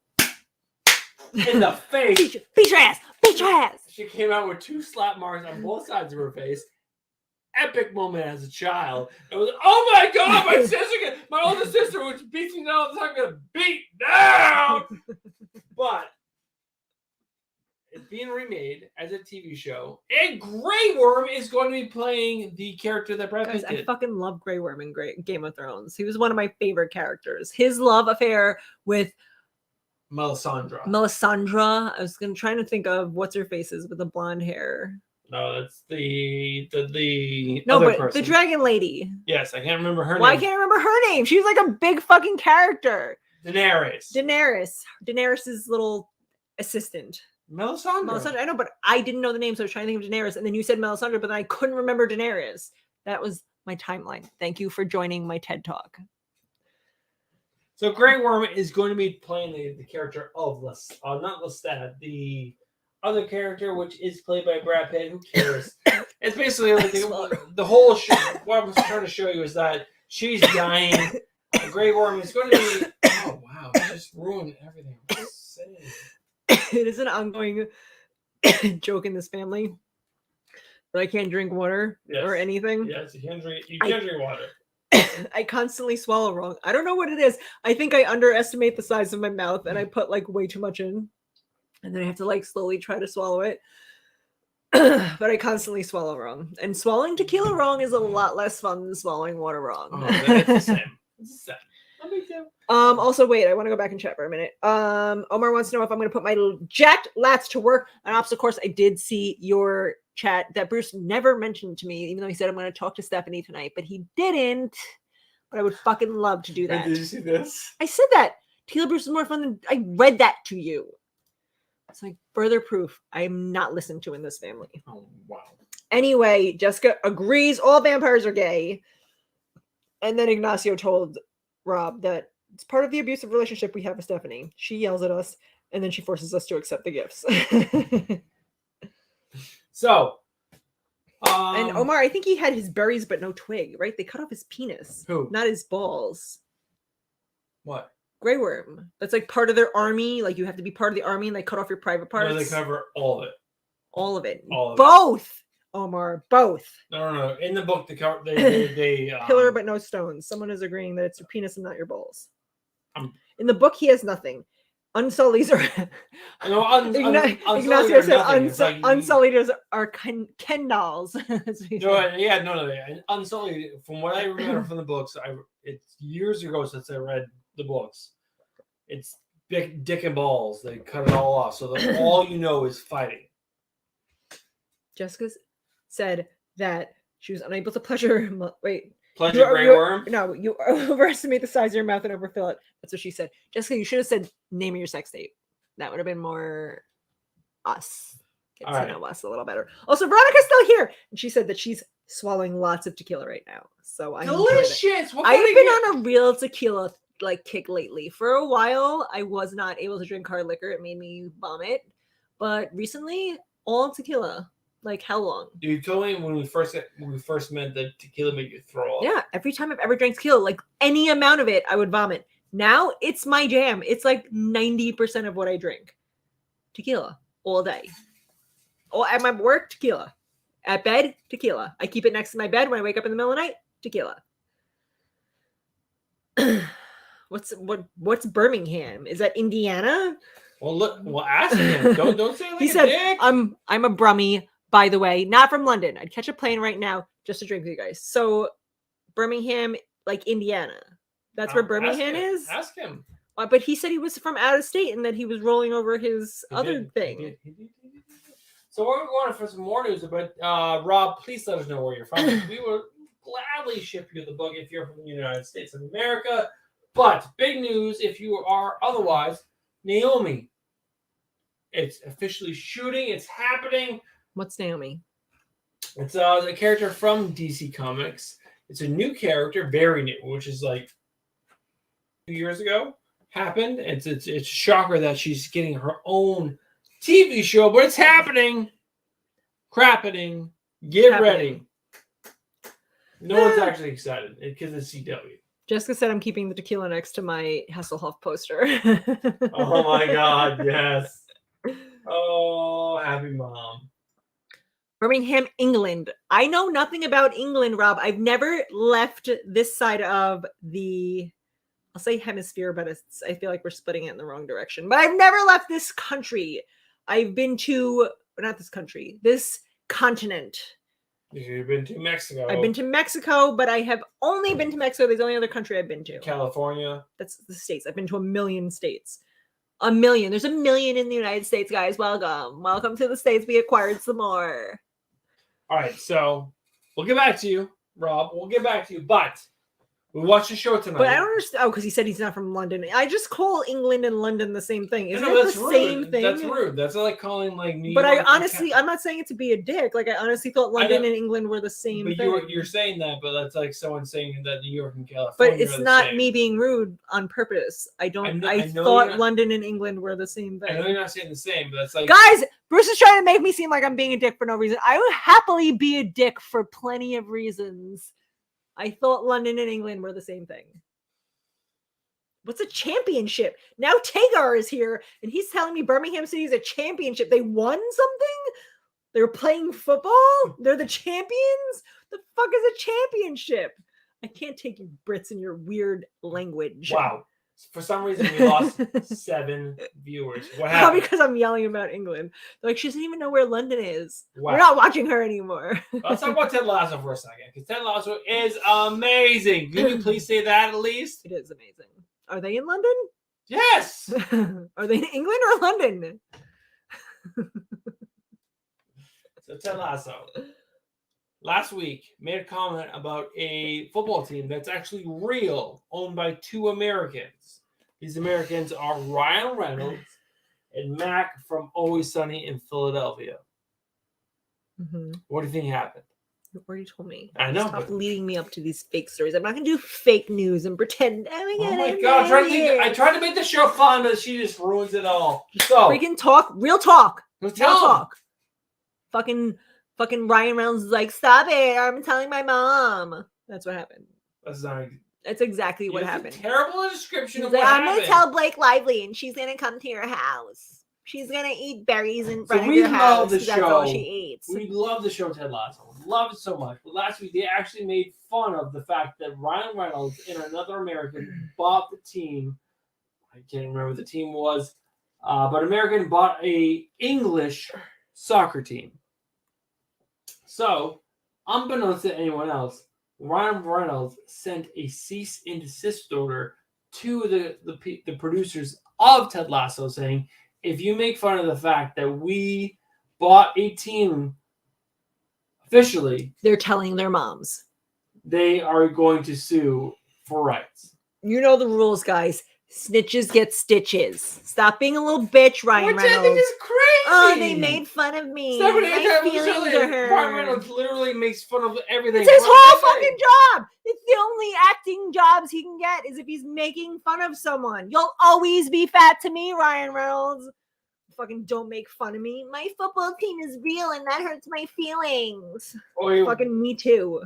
in the face. Beat your ass! Beat your ass! She came out with 2 slap marks on both sides of her face. Epic moment as a child. It was, oh my god, my older sister, which beats me down all the time, gonna beat down. But it's being remade as a TV show, and Grey Worm is going to be playing the character that Brad Guys, Pitt I did. fucking love Grey Worm in Game of Thrones. He was one of my favorite characters. His love affair with Melisandre. Melisandre. I was trying to think of what's her faces with the blonde hair. No, that's the No, other but person. the dragon lady. Yes, I can't remember her Why name. can't I remember her name? She was like a big fucking character. Daenerys. Daenerys's little assistant. Melisandre. Melisandre. I know, but I didn't know the name, so I was trying to think of Daenerys, and then you said Melisandre, but then I couldn't remember Daenerys. That was my timeline. Thank you for joining my TED Talk. So Grey Worm is going to be playing the character of not Lestat, the other character, which is played by Brad Pitt. Who cares? It's basically like the whole show. What I was trying to show you is that she's dying. Grey Worm is going to be. Oh wow! I just ruined everything. I'm just saying. It is an ongoing joke in this family that I can't drink water or Yes. anything. Yes, you can drink water. I constantly swallow wrong. I don't know what it is. I think I underestimate the size of my mouth and I put like way too much in. And then I have to like slowly try to swallow it. But I constantly swallow wrong. And swallowing tequila wrong is a lot less fun than swallowing water wrong. Oh, that's the same. It's the same. That makes sense. Also, wait, I want to go back and chat for a minute. Omar wants to know if I'm going to put my little jacked lats to work. And of course, I did see your chat that Bruce never mentioned to me, even though he said I'm going to talk to Stephanie tonight, but he didn't. But I would fucking love to do that. Did you see this? I said that. Tequila Bruce is more fun than I read that to you. It's like further proof I am not listened to in this family. Oh wow. Anyway, Jessica agrees all vampires are gay. And then Ignacio told Rob that it's part of the abusive relationship we have with Stephanie. She yells at us and then she forces us to accept the gifts. So, And Omar, I think he had his berries but no twig, right? They cut off his penis, Who? not his balls. What? Grey Worm. That's like part of their army. Like you have to be part of the army and they cut off your private parts. No, they cover all of it. All of it. All of it. Both. Omar, both. No. In the book, they Pillar but no stones. Someone is agreeing that it's your penis and not your balls. Um, In the book, he has nothing. Unsullied are. No, Ignacio said It's like you- unsullied are Kendalls. No. Unsullied. From what I remember from the books, it's years ago since I read the books. It's big dick and balls. They cut it all off, so that all you know is fighting. Jessica said that she was unable to pleasure. Wait. Pleasure Grey Worm. No, you overestimate the size of your mouth and overfill it. That's what she said. Jessica, you should have said name of your sex tape. That would have been more us. Get All to right. know us a little better. Also, Veronica's still here. And she said that she's swallowing lots of tequila right now. So I enjoy that. Delicious. What I've kind of been on a real tequila like kick lately. For a while, I was not able to drink hard liquor. It made me vomit. But recently, all tequila. Like how long? You told me when we first met that tequila made you throw up. Yeah, every time I've ever drank tequila, like any amount of it, I would vomit. Now it's my jam. It's like 90% of what I drink. Tequila all day. Oh, at my work, tequila. At bed, tequila. I keep it next to my bed when I wake up in the middle of the night. Tequila. What's Birmingham? Is that Indiana? Well, look. Well, ask him. Don't say like He a said, dick. I'm a Brummie, by the way, not from London. I'd catch a plane right now just to drink with you guys. So Birmingham, like Indiana. That's where Birmingham is? Ask him. But he said he was from out of state and that he was rolling over his other thing. He did. So we're going for some more news, but Rob, please let us know where you're from. We will gladly ship you the book if you're from the United States of America. But big news if you are otherwise, Naomi. It's officially shooting. It's happening. What's Naomi? It's a character from DC Comics. It's a new character, very new, which is like 2 years ago happened. It's a shocker that she's getting her own TV show, but it's happening. Crappening. Get Happening. ready. No one's actually excited because it's CW. Jessica said I'm keeping the tequila next to my Hasselhoff poster. Oh my God, yes. Oh, happy mom. Birmingham, England. I know nothing about England, Rob. I've never left this side of the, I'll say hemisphere, but I feel like we're splitting it in the wrong direction. But I've never left this country. I've been to, not this country, this continent. You've been to Mexico. I've been to Mexico, but I have only been to Mexico. There's the only other country I've been to. California. That's the States. I've been to 1 million states. 1 million. There's 1 million in the United States, guys. Welcome. Welcome to the States. We acquired some more. All right, so we'll get back to you, Rob. We'll get back to you, but we watched the show tonight. But I don't understand. Oh, because he said he's not from London. I just call England and London the same thing. Isn't it that's the rude. same thing? That's rude. That's like calling like New But York. I honestly, I'm not saying it to be a dick. Like I honestly thought London and England were the same But thing. you're saying that, but that's like someone saying that New York and California. But it's are the not same. me being rude on purpose. I I don't. know I you're thought not- London and England were the same I know thing. you're not saying the same, but that's like Guys, Bruce is trying to make me seem like I'm being a dick for no reason. I would happily be a dick for plenty of reasons. I thought London and England were the same thing. What's a championship? Now Tagar is here and he's telling me Birmingham City is a championship. They won something? They were playing football? They're the champions? The fuck is a championship? I can't take you Brits and your weird language. wow. For some reason, we lost 7 viewers. What Probably happened? because I'm yelling about England. Like, she doesn't even know where London is. Wow. We're not watching her anymore. Let's talk about Ted Lasso for a second, because Ted Lasso is amazing. Can you please say that at least? It is amazing. Are they in London? Yes. Are they in England or London? So Ted Lasso last week made a comment about a football team that's actually real, owned by 2 Americans. These Americans are Ryan Reynolds and Mac from Always Sunny in Philadelphia. What do you think happened? You already told me. I know, Stop but- leading me up to these fake stories. I'm not going to do fake news and pretend. Oh my God! I tried to make the show fun, but she just ruins it all. So Freaking talk. Real talk. let's Real tell 'em. talk. Fucking Ryan Reynolds is like, stop it! I'm telling my mom. That's what happened. That's not. That's exactly what It's a happened. terrible description He's of like, what I'm happened. gonna tell Blake Lively, and she's gonna come to your house. She's gonna eat berries in front of we your love house. the 'Cause that's all show. she eats. We love the show Ted Lasso. Love it so much. But last week they actually made fun of the fact that Ryan Reynolds and another American bought the team. I can't remember what the team was, but American bought a English soccer team. So, unbeknownst to anyone else, Ryan Reynolds sent a cease and desist order to the producers of Ted Lasso saying, if you make fun of the fact that we bought a team officially, They're telling their moms. they are going to sue for rights. You know the rules, guys. Snitches get stitches. Stop being a little bitch, Ryan Which I think Reynolds. is crazy. Oh, they made fun of me. Stephanie, My anytime feelings Ryan are hurt. Reynolds literally makes fun of everything. It's his What whole am I saying? fucking job. It's the only acting jobs he can get is if he's making fun of someone. You'll always be fat to me, Ryan Reynolds. Fucking don't make fun of me. My football team is real and that hurts my feelings. Fucking me too.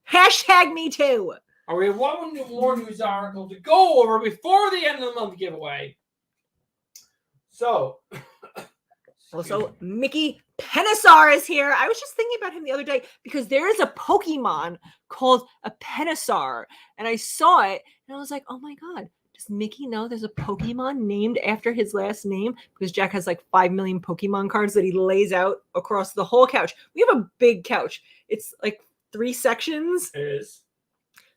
Hashtag me too. All right, we have one more news article to go over before the end of the month giveaway. So, Also, Mickey Penisar is here. I was just thinking about him the other day because there is a Pokemon called a Penisar, and I saw it and I was like, oh my god, does Mickey know there's a Pokemon named after his last name? Because Jack has like 5 million Pokemon cards that he lays out across the whole couch. We have a big couch. It's like 3 sections. it is.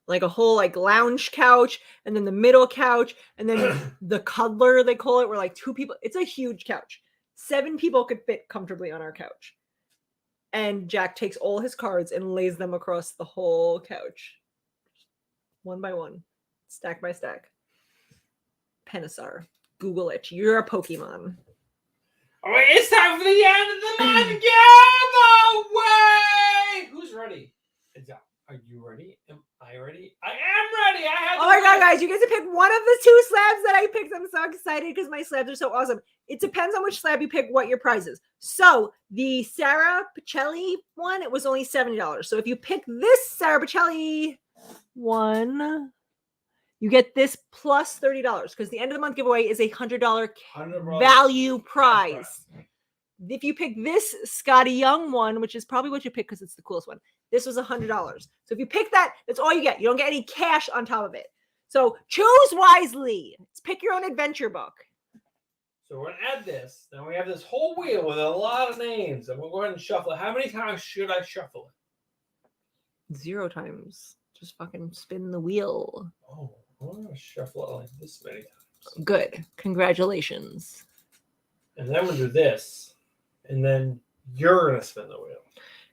Like a whole like lounge couch, and then the middle couch, and then the cuddler, they call it, where like 2 people. It's a huge couch. 7 people could fit comfortably on our couch. And Jack takes all his cards and lays them across the whole couch. One by one. Stack by stack. Penisar. Google it. You're a Pokemon. All right, it's time for the end of the month giveaway. Who's ready? Are you ready? Am I ready? I am ready. I have. Oh my god, guys, you guys have picked one of the 2 slabs that I picked. I'm so excited because my slabs are so awesome. It depends on which slab you pick, what your price is. So the Sarah Pacelli one, it was only $70. So if you pick this Sarah Pacelli one, you get this plus $30 because the end of the month giveaway is $100 value prize. If you pick this Scotty Young one, which is probably what you pick because it's the coolest one, this was $100. So if you pick that, that's all you get. You don't get any cash on top of it. So choose wisely. Let's pick your own adventure book. So we're going to add this. Then we have this whole wheel with a lot of names. And we'll go ahead and shuffle it. How many times should I shuffle it? 0 times. Just fucking spin the wheel. Oh, I'm going to shuffle it like this many times. Good. Congratulations. And then we'll do this. And then you're going to spin the wheel.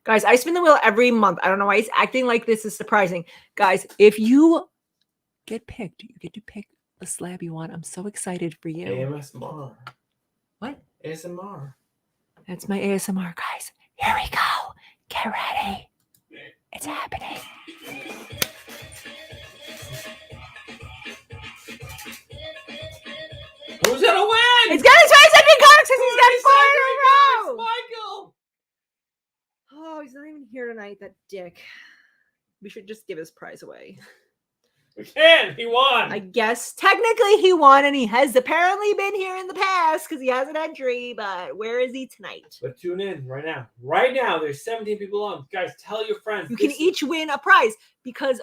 Guys, I spin the wheel every month. I don't know why he's acting like this is surprising. Guys, if you get picked, you get to pick the slab you want. I'm so excited for you. ASMR. What? ASMR. That's my ASMR, guys. Here we go. Get ready. It's happening. Who's going to win? It's got his face ending comics because he's got 4 in a row. Michael. Oh, he's not even here tonight, that dick. We should just give his prize away. We can. He won. I guess technically he won, and he has apparently been here in the past because he has an entry, but where is he tonight? But tune in right now. Right now, there's 17 people on. Guys, tell your friends. You can This- each win a prize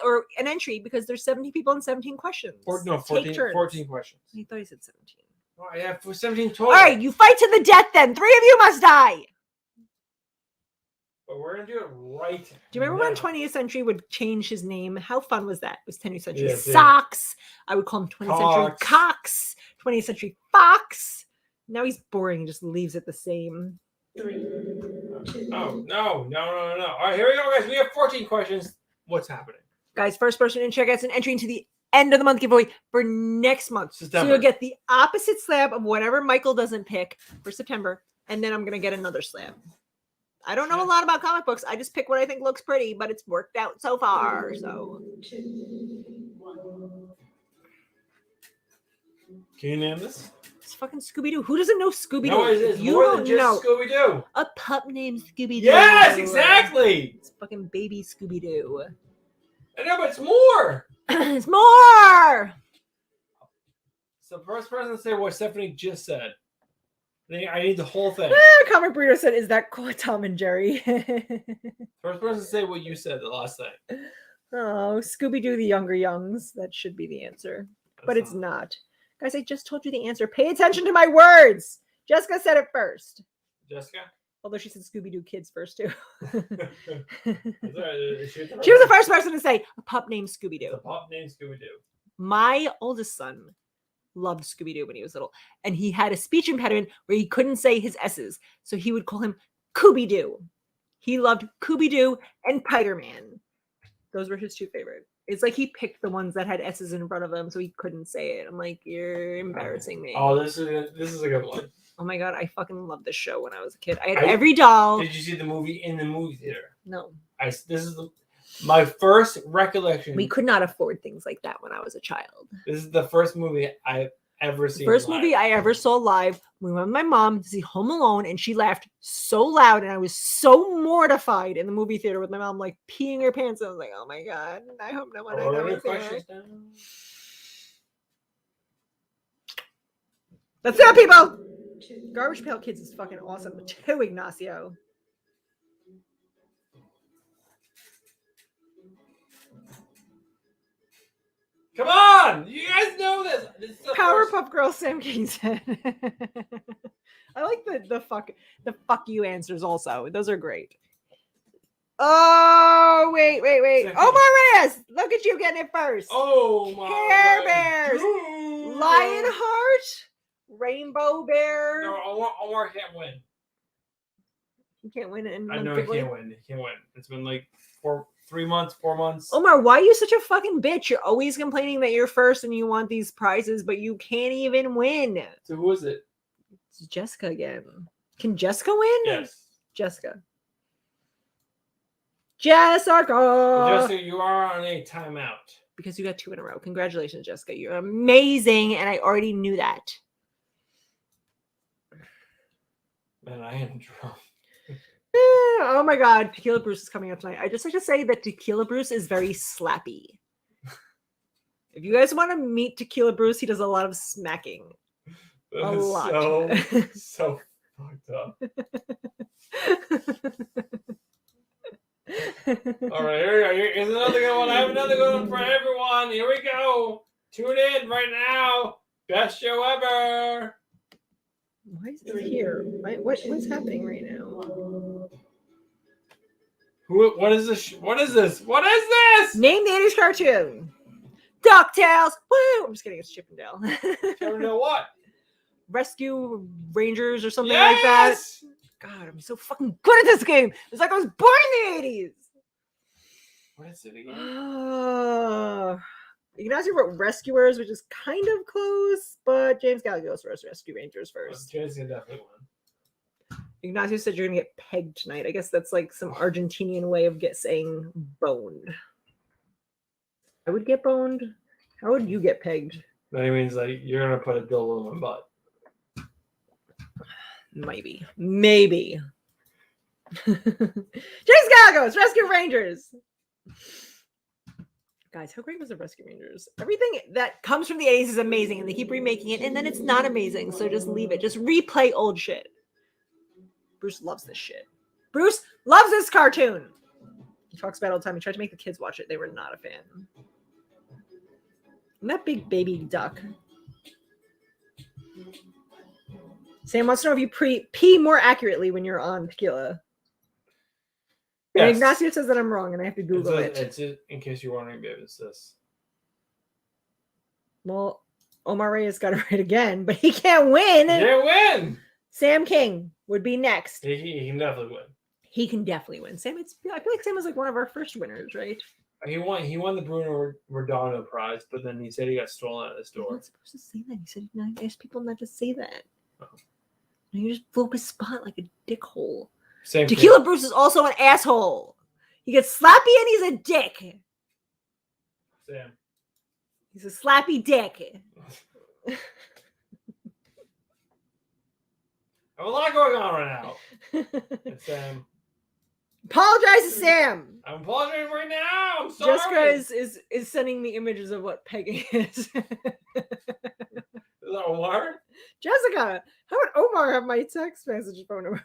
or an entry because there's 17 people and 17 questions. No, 14, Take turns. 14 questions. I thought he said 17. Oh, I have 17 total. All right, you fight to the death then. 3 of you must die. But we're going to do it right Do you remember when now. 20th Century would change his name? How fun was that? It was 20th Century Yeah, it did. Socks. I would call him 20th Century Cox. Cox. 20th Century Fox. Now he's boring and just leaves it the same. Oh, no. All right, here we go, guys. We have 14 questions. What's happening? Guys, first person in check gets an entry into the end of the month giveaway for next month. So September. you'll get the opposite slab of whatever Michael doesn't pick for September. And then I'm going to get another slab. I don't know a lot about comic books. I just pick what I think looks pretty, but it's worked out so far. So Can you name this? It's fucking Scooby-Doo. Who doesn't know Scooby-Doo? No, it's You more don't than just know. Scooby-Doo. A pup named Scooby-Doo. Yes, exactly. It's fucking baby Scooby-Doo. I know, but it's more. It's more! So first person to say what Stephanie just said. I need the whole thing. Comic Burrito said, is that Tom and Jerry? First person to say what you said the last thing. Oh, Scooby-Doo the Younger Youngs. That should be the answer. But it's not. Guys, I just told you the answer. Pay attention to my words. Jessica said it first. Jessica? Although she said Scooby-Doo kids first, too. She She was the first person to say a pup named Scooby-Doo. A pup named Scooby-Doo. My oldest son loved Scooby-Doo when he was little. And he had a speech impediment where he couldn't say his S's. So he would call him Cooby-Doo. He loved Cooby-Doo and Spider-Man. Those were his two favorite. It's like he picked the ones that had S's in front of them so he couldn't say it. I'm like, you're embarrassing me. Oh, this is a good one. Oh my God, I fucking loved this show when I was a kid. I had every doll. Did you see the movie in the movie theater? No. This is my first recollection. We could not afford things like that when I was a child. This is the first movie I've ever seen. First live. movie I ever saw live. We went with my mom to see Home Alone, and she laughed so loud, and I was so mortified in the movie theater with my mom, like peeing her pants. I was like, "Oh my God! I hope no one What are knows your it." questions now? That's it, people. Garbage Pail Kids is fucking awesome too, Ignacio. Come on, you guys know this. This is the first- Powerpuff Girls, Sam King said. I like the fuck you answers also. Those are great. Oh, wait. Second. Omar Reyes, look at you getting it first. Oh my Care God. Bears. Ooh. Lionheart, Rainbow Bear. No, Omar can't win. You can't win it. I know he can't win. He can't win. It's been like 4 months. Omar, why are you such a fucking bitch? You're always complaining that you're first and you want these prizes, but you can't even win. So who is it? It's Jessica again. Can Jessica win? Yes. Jessica, Jessica, you are on a timeout. because you got 2 in a row. Congratulations, Jessica. You're amazing, and I already knew that. Man, I am drunk. Oh my God, Tequila Bruce is coming up tonight. I just like to say that Tequila Bruce is very slappy. If you guys want to meet Tequila Bruce, he does a lot of smacking. That A is lot. so fucked up. All right, here we go. Here's another good one. I have another good one for everyone. Here we go. Tune in right now. Best show ever. Why is it here? What's happening right now? What is this? What is this? What is this? Name the 80s cartoon. DuckTales. Woo! I'm just kidding. It's Chippendale. I don't know what. Rescue Rangers or something like that. Yes! God, I'm so fucking good at this game. It's like I was born in the 80s. What is it again? Ignacio wrote Rescuers, which is kind of close, but James Gallagher goes first. Rescue Rangers first. James can definitely win. Ignacio said you're gonna get pegged tonight. I guess that's like some Argentinian way of saying boned. I would get boned. How would you get pegged? That means like you're gonna put a dildo in my butt. Maybe. James Galagos, Rescue Rangers. Guys, how great was the Rescue Rangers? Everything that comes from the 80s is amazing, and they keep remaking it, and then it's not amazing. So just leave it. Just replay old shit. Bruce loves this shit. Bruce loves this cartoon. He talks about it all the time. He tried to make the kids watch it. They were not a fan. And that big baby duck. Sam wants to know if you pee more accurately when you're on tequila. And Yes. Ignacio says that I'm wrong, and I have to Google it. It's in case you're wondering, babe, it's this. Well, Omar Reyes got it right again, but he can't win. You win! Sam King would be next. He can definitely win. He can definitely win. Sam, I feel like Sam was like one of our first winners, right? He won the Bruno Redondo prize, but then he said he got stolen out of the You're store. not supposed to say that. He said I asked people not to say that. Oh. You just blew up his spot like a dickhole. Same Tequila Bruce is also an asshole. He gets slappy and he's a dick. Sam. He's a slappy dick. have a lot going on right now. It's Apologize to Sam. I'm apologizing right now. I'm sorry. Jessica is sending me images of what pegging is. Is that Omar? Jessica, how would Omar have my text message phone number?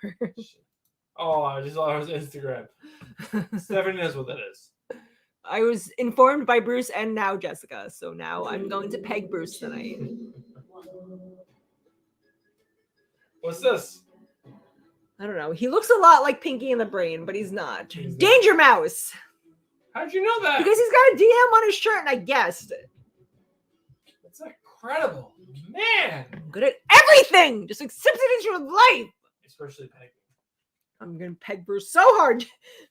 Oh, I just saw his Instagram. Stephanie knows what that is. I was informed by Bruce and now Jessica, so now I'm going to peg Bruce tonight. What's this? I don't know. He looks a lot like Pinky in the Brain, but he's not. He's not. Danger Mouse! How'd you know that? Because he's got a DM on his shirt, and I guessed. That's incredible. Man! I'm good at everything! Just accept it into your life! Especially pegging. I'm gonna peg Bruce so hard.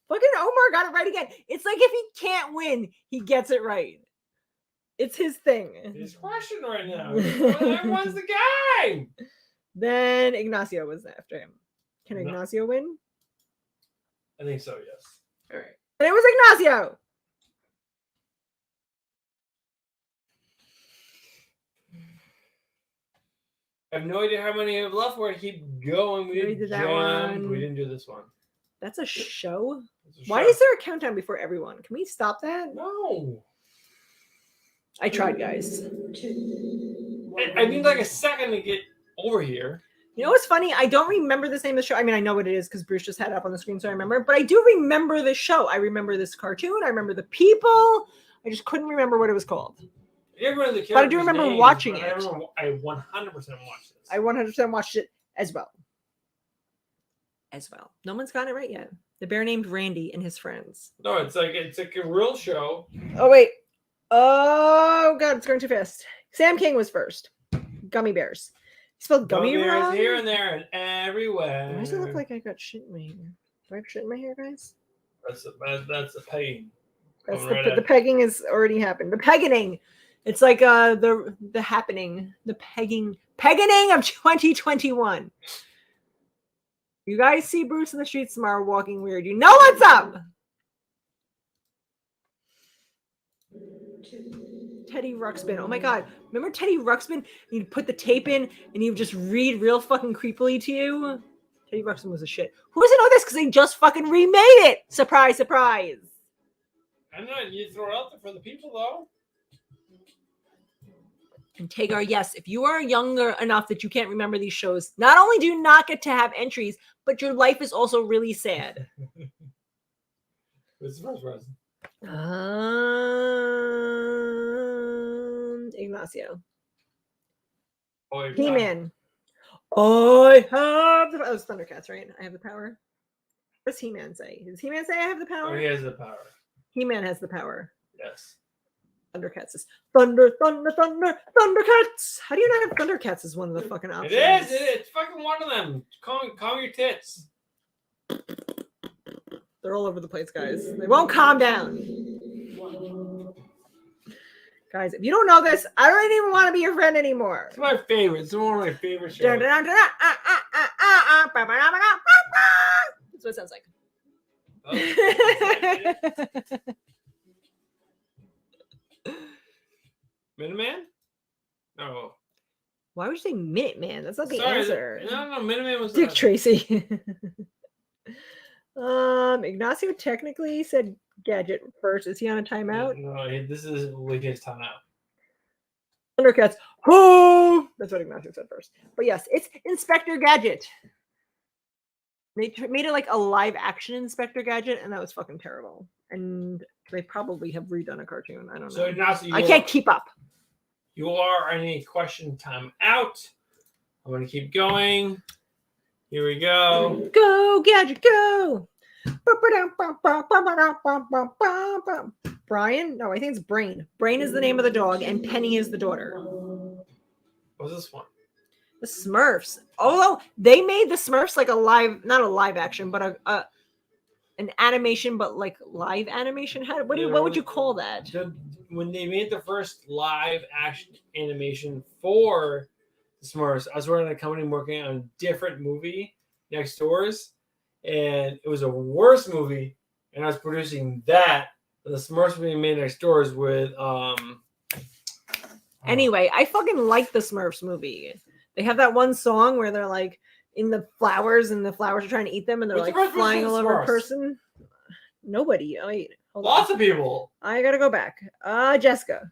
Fucking Omar got it right again. It's like if he can't win, he gets it right. It's his thing. He's crushing right now. Everyone's the game. Then Ignacio was after him. Can No. Ignacio win? I think so, yes. All right. And it was Ignacio. I have no idea how many have left. We're gonna keep going. We did that one. We didn't do this one. That's a show. It's a Why show. is there a countdown before everyone? Can we stop that? No. I tried, guys. I need like a second to get over here. You know what's funny? I don't remember the name of the show. I mean, I know what it is because Bruce just had it up on the screen, so I remember. But I do remember the show. I remember this cartoon. I remember the people. I just couldn't remember what it was called. Everyone the But I do remember watching it. I 100% watched this. I 100% watched it as well. No one's gotten it right yet. The bear named Randy and his friends. No, it's like a real show. Oh, wait. Oh, God, it's going too fast. Sam King was first. Gummy bears. He spelled gummy Bears wrong. here and there and everywhere. Why does it look like I got shit in my hair? Do I have shit in my hair, guys? That's a pain. That's Coming right the pegging has already happened. The pegging. It's like the happening. The pegging of 2021. You guys see Bruce in the streets tomorrow walking weird. You know what's up. Teddy Ruxpin. Oh my God. Remember Teddy Ruxpin? You'd put the tape in and he would just read real fucking creepily to you. Teddy Ruxpin was a shit. Who doesn't know this? Because they just fucking remade it. Surprise, surprise. I know, you throw it out there for the people though. And Tagar, yes, if you are younger enough that you can't remember these shows, not only do you not get to have entries, but your life is also really sad. What's the first person? Ignacio. Oh, wait, He-Man. I have the... Oh, it's Thundercats, right? I have the power. What does He-Man say? Does He-Man say I have the Oh, power? he has the power. He-Man has the power. Yes. Thundercats is Thunder, Thundercats. How do you not have Thundercats as one of the fucking options? It's fucking one of them. Calm your tits. They're all over the place, guys. They won't calm down. Guys, if you don't know this, I don't even want to be your friend anymore. It's my favorite. It's one of my favorite shows. That's what it sounds like. Minuteman? No. Why would you say Minuteman? That's not the Sorry, answer. No, Minuteman was Dick Tracy. Ignacio technically said Gadget first. Is he on a timeout? No, this is like his timeout. Thundercats. Oh, that's what Ignacio said first. But yes, it's Inspector Gadget. They made it like a live action Inspector Gadget, and that was fucking terrible. And they probably have redone a cartoon. I don't know. So Ignacio, I can't keep up. You are on a question time out. I'm going to keep going. Here we go. Go, Gadget, go! Brian? No, I think it's Brain. Brain is the name of the dog, and Penny is the daughter. What's this one? The Smurfs. Although they made the Smurfs like a live, not a live action, but an animation, but like live animation. What would you call that? When they made the first live action animation for the Smurfs, I was working at a company working on a different movie next doors, and it was a worse movie, and I was producing that. And the Smurfs being made next doors with Anyway, I fucking like the Smurfs movie. They have that one song where they're like, in the flowers, and the flowers are trying to eat them, and they're What's the like first person flying that all over a Smurfs? person. Nobody. Oh, wait, hold on. Lots of people. I gotta go back. Jessica.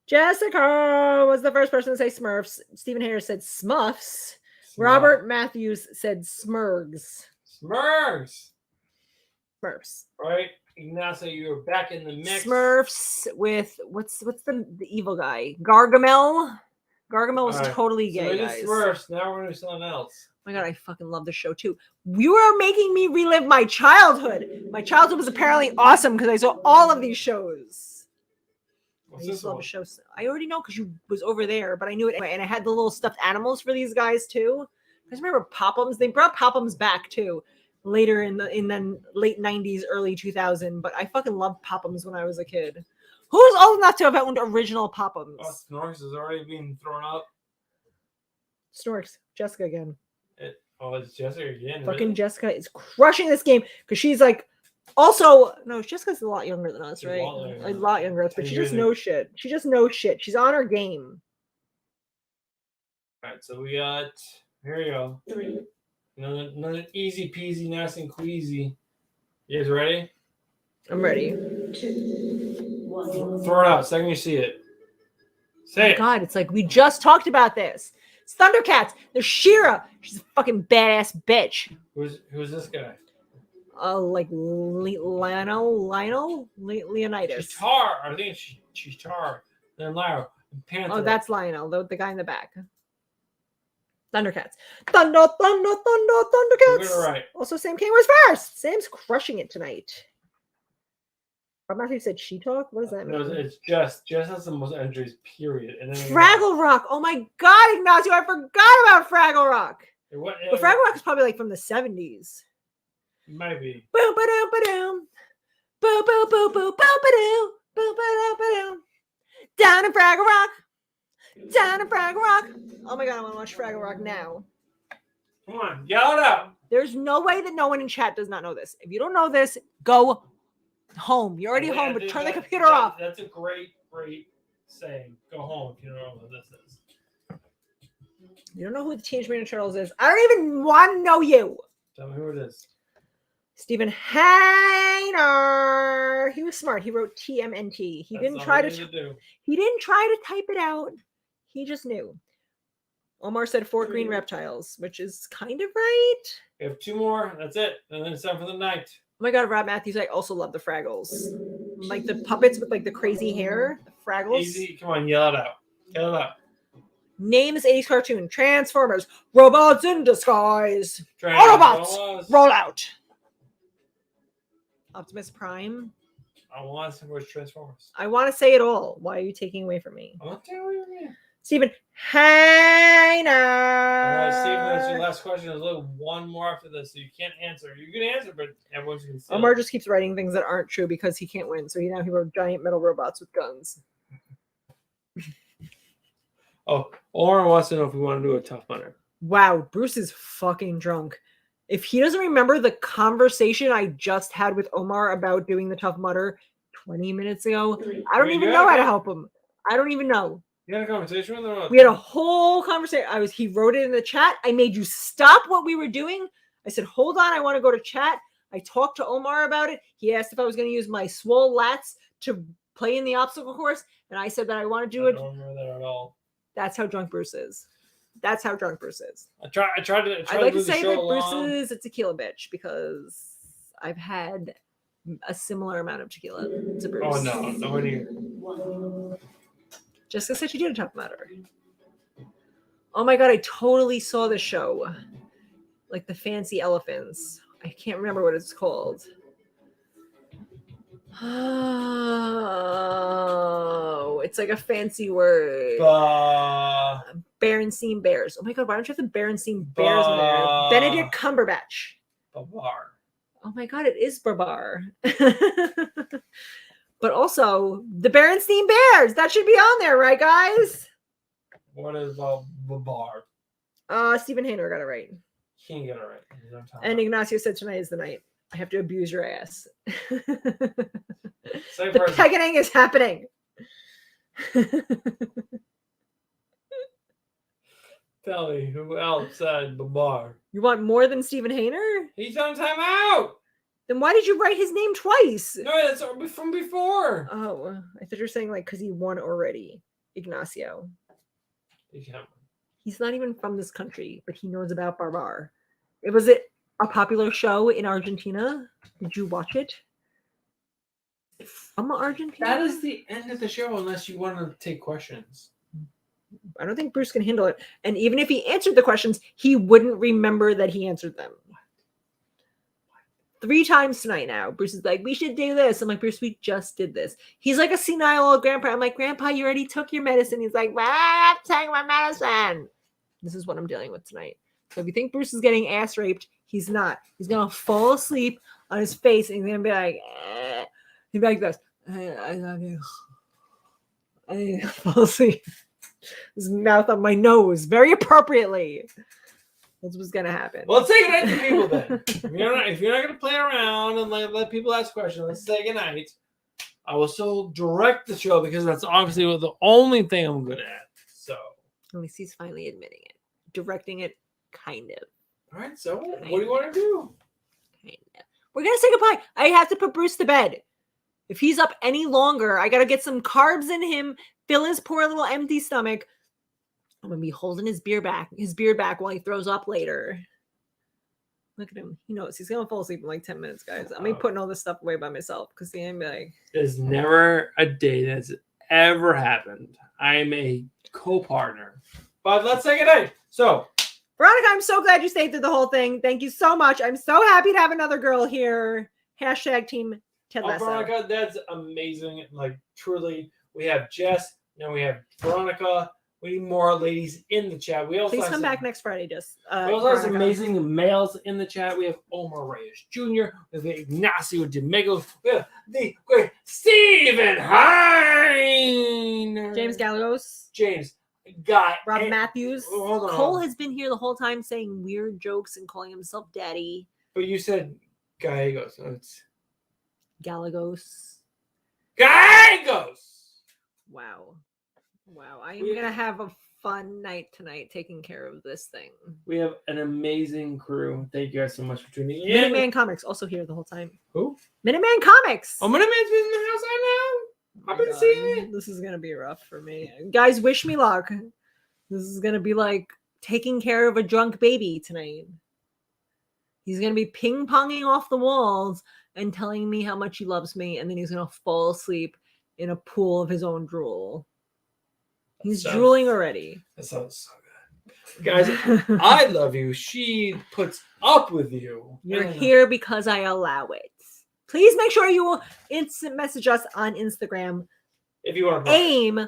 Jessica was the first person to say Smurfs. Stephen Harris said Smuffs. Robert Matthews said Smurgs. Smurfs. Smurfs. Right? Ignacio, you're back in the mix. Smurfs with what's the evil guy? Gargamel. Gargamel was All right. totally So gay, we did guys. Smurfs. Now we're gonna do something else. Oh my god, I fucking love this show too. You are making me relive my childhood. My childhood was apparently awesome because I saw all of these shows. What's I used this to love one? a show. I already know because you was over there, but I knew it anyway. And I had the little stuffed animals for these guys too. I just remember Pop'ems. They brought Pop'ems back too later in the late 90s, early 2000. But I fucking loved Pop'ems when I was a kid. Who's old enough to have owned original Pop'ems? Oh, Snorks is already being thrown up. Snorks. Jessica again. It's Jessica again. Fucking really? Jessica is crushing this game because she's like, also no, Jessica's a lot younger than us, She's a right? lot younger. A lot younger, but 10 she years just knows shit. She just knows shit. She's on her game. All right, so we got. Here we go. Another easy peasy, nice and queasy. You guys ready? I'm ready. Throw it out. Second you see it. Say it. God, it's like we just talked about this. It's Thundercats. There's She-Ra. She's a fucking badass bitch. Who's this guy? Like Leonidas. She's Tar. I think she's Tar. Then Lyra. Panther. Oh, that's Lionel, the guy in the back. Thundercats. Thundercats. We're gonna right. Also, Sam King was first. Sam's crushing it tonight. Rob Matthews said she talk. What does that mean? No, it's Jess. Jess has the most entries. Period. And then Fraggle Rock. Oh my God, Ignacio, I forgot about Fraggle Rock. But Fraggle Rock is probably like from the 70s. Might be. Boom, ba-doom, ba-doom. Boom, boom, boom, boom, boom, ba-doom. Boom, ba-doom, ba-doom. Down in Fraggle Rock. Down in Fraggle Rock. Oh my God, I want to watch Fraggle Rock now. Come on, yell it out. There's no way that no one in chat does not know this. If you don't know this, go home. You're already home, but turn the computer off. That's a great saying. Go home if you don't know what this is. You don't know who the Teenage Mutant Ninja Turtles is. I don't even want to know you. Tell me who it is. Stephen Hainer. He was smart. He wrote TMNT. He didn't try to do. He didn't try to type it out. He just knew. Omar said 4 green reptiles, which is kind of right. We have 2 more. That's it. And then it's time for the night. Oh my God, Rob Matthews. I also love the Fraggles. Like the puppets with like the crazy hair. The Fraggles. Easy. Come on, yell it out. Yell it out. Name this 80s cartoon. Transformers. Robots in disguise. Autobots. Autobots. Roll out. Optimus Prime. I want to watch Transformers. I want to say it all. Why are you taking away from me? I'm not telling you. Stephen Hainer. Stephen, that's your last question. There's only one more after this, so you can't answer. You can answer, but everyone's going to say Omar just keeps writing things that aren't true because he can't win. So he wrote giant metal robots with guns. Oh, Omar wants to know if we want to do a Tough Mudder. Wow, Bruce is fucking drunk. If he doesn't remember the conversation I just had with Omar about doing the Tough Mudder 20 minutes ago, I don't even know how to help him. I don't even know. You had a conversation with him? We had a whole conversation. He wrote it in the chat. I made you stop what we were doing. I said, hold on, I want to go to chat. I talked to Omar about it. He asked if I was going to use my swole lats to play in the obstacle course. And I said that I want to do it. I don't remember that at all. That's how drunk Bruce is. That's how drunk Bruce is. I tried to I'd like do to the say show that Bruce along. is a tequila bitch because I've had a similar amount of tequila to Bruce. Oh, no. Nowhere near. Jessica said she did a Tough Mudder. Oh my God, I totally saw the show. Like the fancy elephants. I can't remember what it's called. Oh, it's like a fancy word. Berenstein Bears. Oh my God, why don't you have the Berenstein Bears in there? Benedict Cumberbatch. Babar. Oh my God, it is Babar. But also the Berenstein Bears. That should be on there, right, guys? What is Babar? Stephen Hainer got it right. Can't get it right. And Ignacio said tonight is the night. I have to abuse your ass. Same The person. pegging is happening. Tell me who else said Babar. You want more than Steven Hayner? He's on timeout. Then why did you write his name twice? No, that's from before. Oh, I thought you were saying like because he won already. Ignacio. He's not even from this country, but he knows about Barbar. Was it a popular show in Argentina? Did you watch it? From Argentina? That is the end of the show, unless you want to take questions. I don't think Bruce can handle it. And even if he answered the questions, he wouldn't remember that he answered them. 3 times tonight now. Bruce is like, we should do this. I'm like, Bruce, we just did this. He's like a senile old grandpa. I'm like, Grandpa, you already took your medicine. He's like, well, I'm taking my medicine. This is what I'm dealing with tonight. So if you think Bruce is getting ass raped, he's not. He's going to fall asleep on his face and he's going to be like, eh. He'll be like this. I love you. I fall asleep. His mouth on my nose very appropriately. That's what's gonna happen. Well, let's say goodnight to people then. If you're not gonna play around and let people ask questions, let's say goodnight. I will still direct the show because that's obviously the only thing I'm good at. So, at least he's finally admitting it, directing it, kind of. All right. So, what do you want to do? Kind of. We're gonna say goodbye. I have to put Bruce to bed. If he's up any longer, I gotta get some carbs in him. Fill his poor little empty stomach. I'm gonna be holding his beard back while he throws up later. Look at him. He knows he's gonna fall asleep in like 10 minutes, guys. I'm gonna be putting all this stuff away by myself because the end like there's never a day that's ever happened. I'm a co-partner. But let's say goodnight. So, Veronica, I'm so glad you stayed through the whole thing. Thank you so much. I'm so happy to have another girl here. # team Ted Lasso. Veronica, that's amazing. Like truly, we have Jess, now we have Veronica. We need more ladies in the chat. We also Please come back next Friday, Jess. We also have some amazing males in the chat. We have Omar Reyes Jr., we have Ignacio Domingos, we have the great Stephen Hine, James Gallegos, James Guy, Rob Matthews. Hold on. Cole has been here the whole time saying weird jokes and calling himself daddy. But you said Gallegos, so it's Gallegos. Gallegos. Wow. I'm gonna have a fun night tonight taking care of this thing. We have an amazing crew. Thank you guys so much for tuning in. Minuteman Comics also here the whole time. Who? Minuteman Comics. Oh, Minuteman's been in the house right now. I've been seeing it. This is gonna be rough for me. Guys, wish me luck. This is gonna be like taking care of a drunk baby tonight. He's gonna be ping-ponging off the walls and telling me how much he loves me, and then he's gonna fall asleep in a pool of his own drool. He's drooling already. That sounds so good. Guys, I love you. She puts up with you. You're here because I allow it. Please make sure you will instant message us on Instagram. If you want to AIM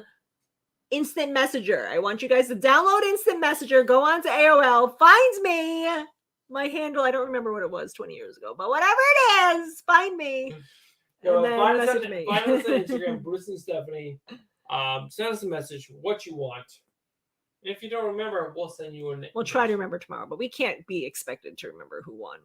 Instant Messenger. I want you guys to download Instant Messenger, go on to AOL, find me. My handle, I don't remember what it was 20 years ago, but whatever it is, find me. And then message me. Find us on Instagram, Bruce and Stephanie. Send us a message, what you want. If you don't remember, we'll send you a. We'll try to remember tomorrow, but we can't be expected to remember who won.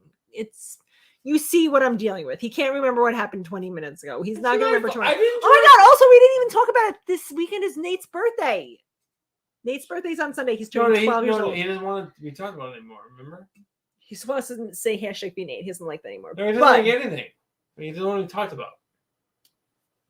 You see what I'm dealing with. He can't remember what happened 20 minutes ago. He's not going to remember tomorrow. Oh my God. Also, we didn't even talk about it. This weekend is Nate's birthday. Nate's birthday's on Sunday. He's turning 12 years old. He doesn't want to be talked about it anymore, remember? He's supposed to say #be Nate. He doesn't like that anymore. No, he doesn't like anything. He doesn't want to be talked about.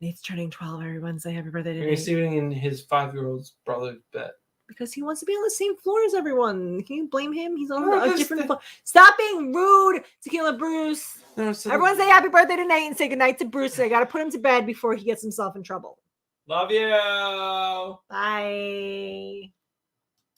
Nate's turning 12 every Wednesday. Happy birthday to Nate. He's sleeping in his 5-year-old's brother's bed. Because he wants to be on the same floor as everyone. Can you blame him? He's on a different floor. Stop being rude, Tequila Bruce. No, everyone say happy birthday to Nate and say goodnight to Bruce. I got to put him to bed before he gets himself in trouble. Love you. Bye.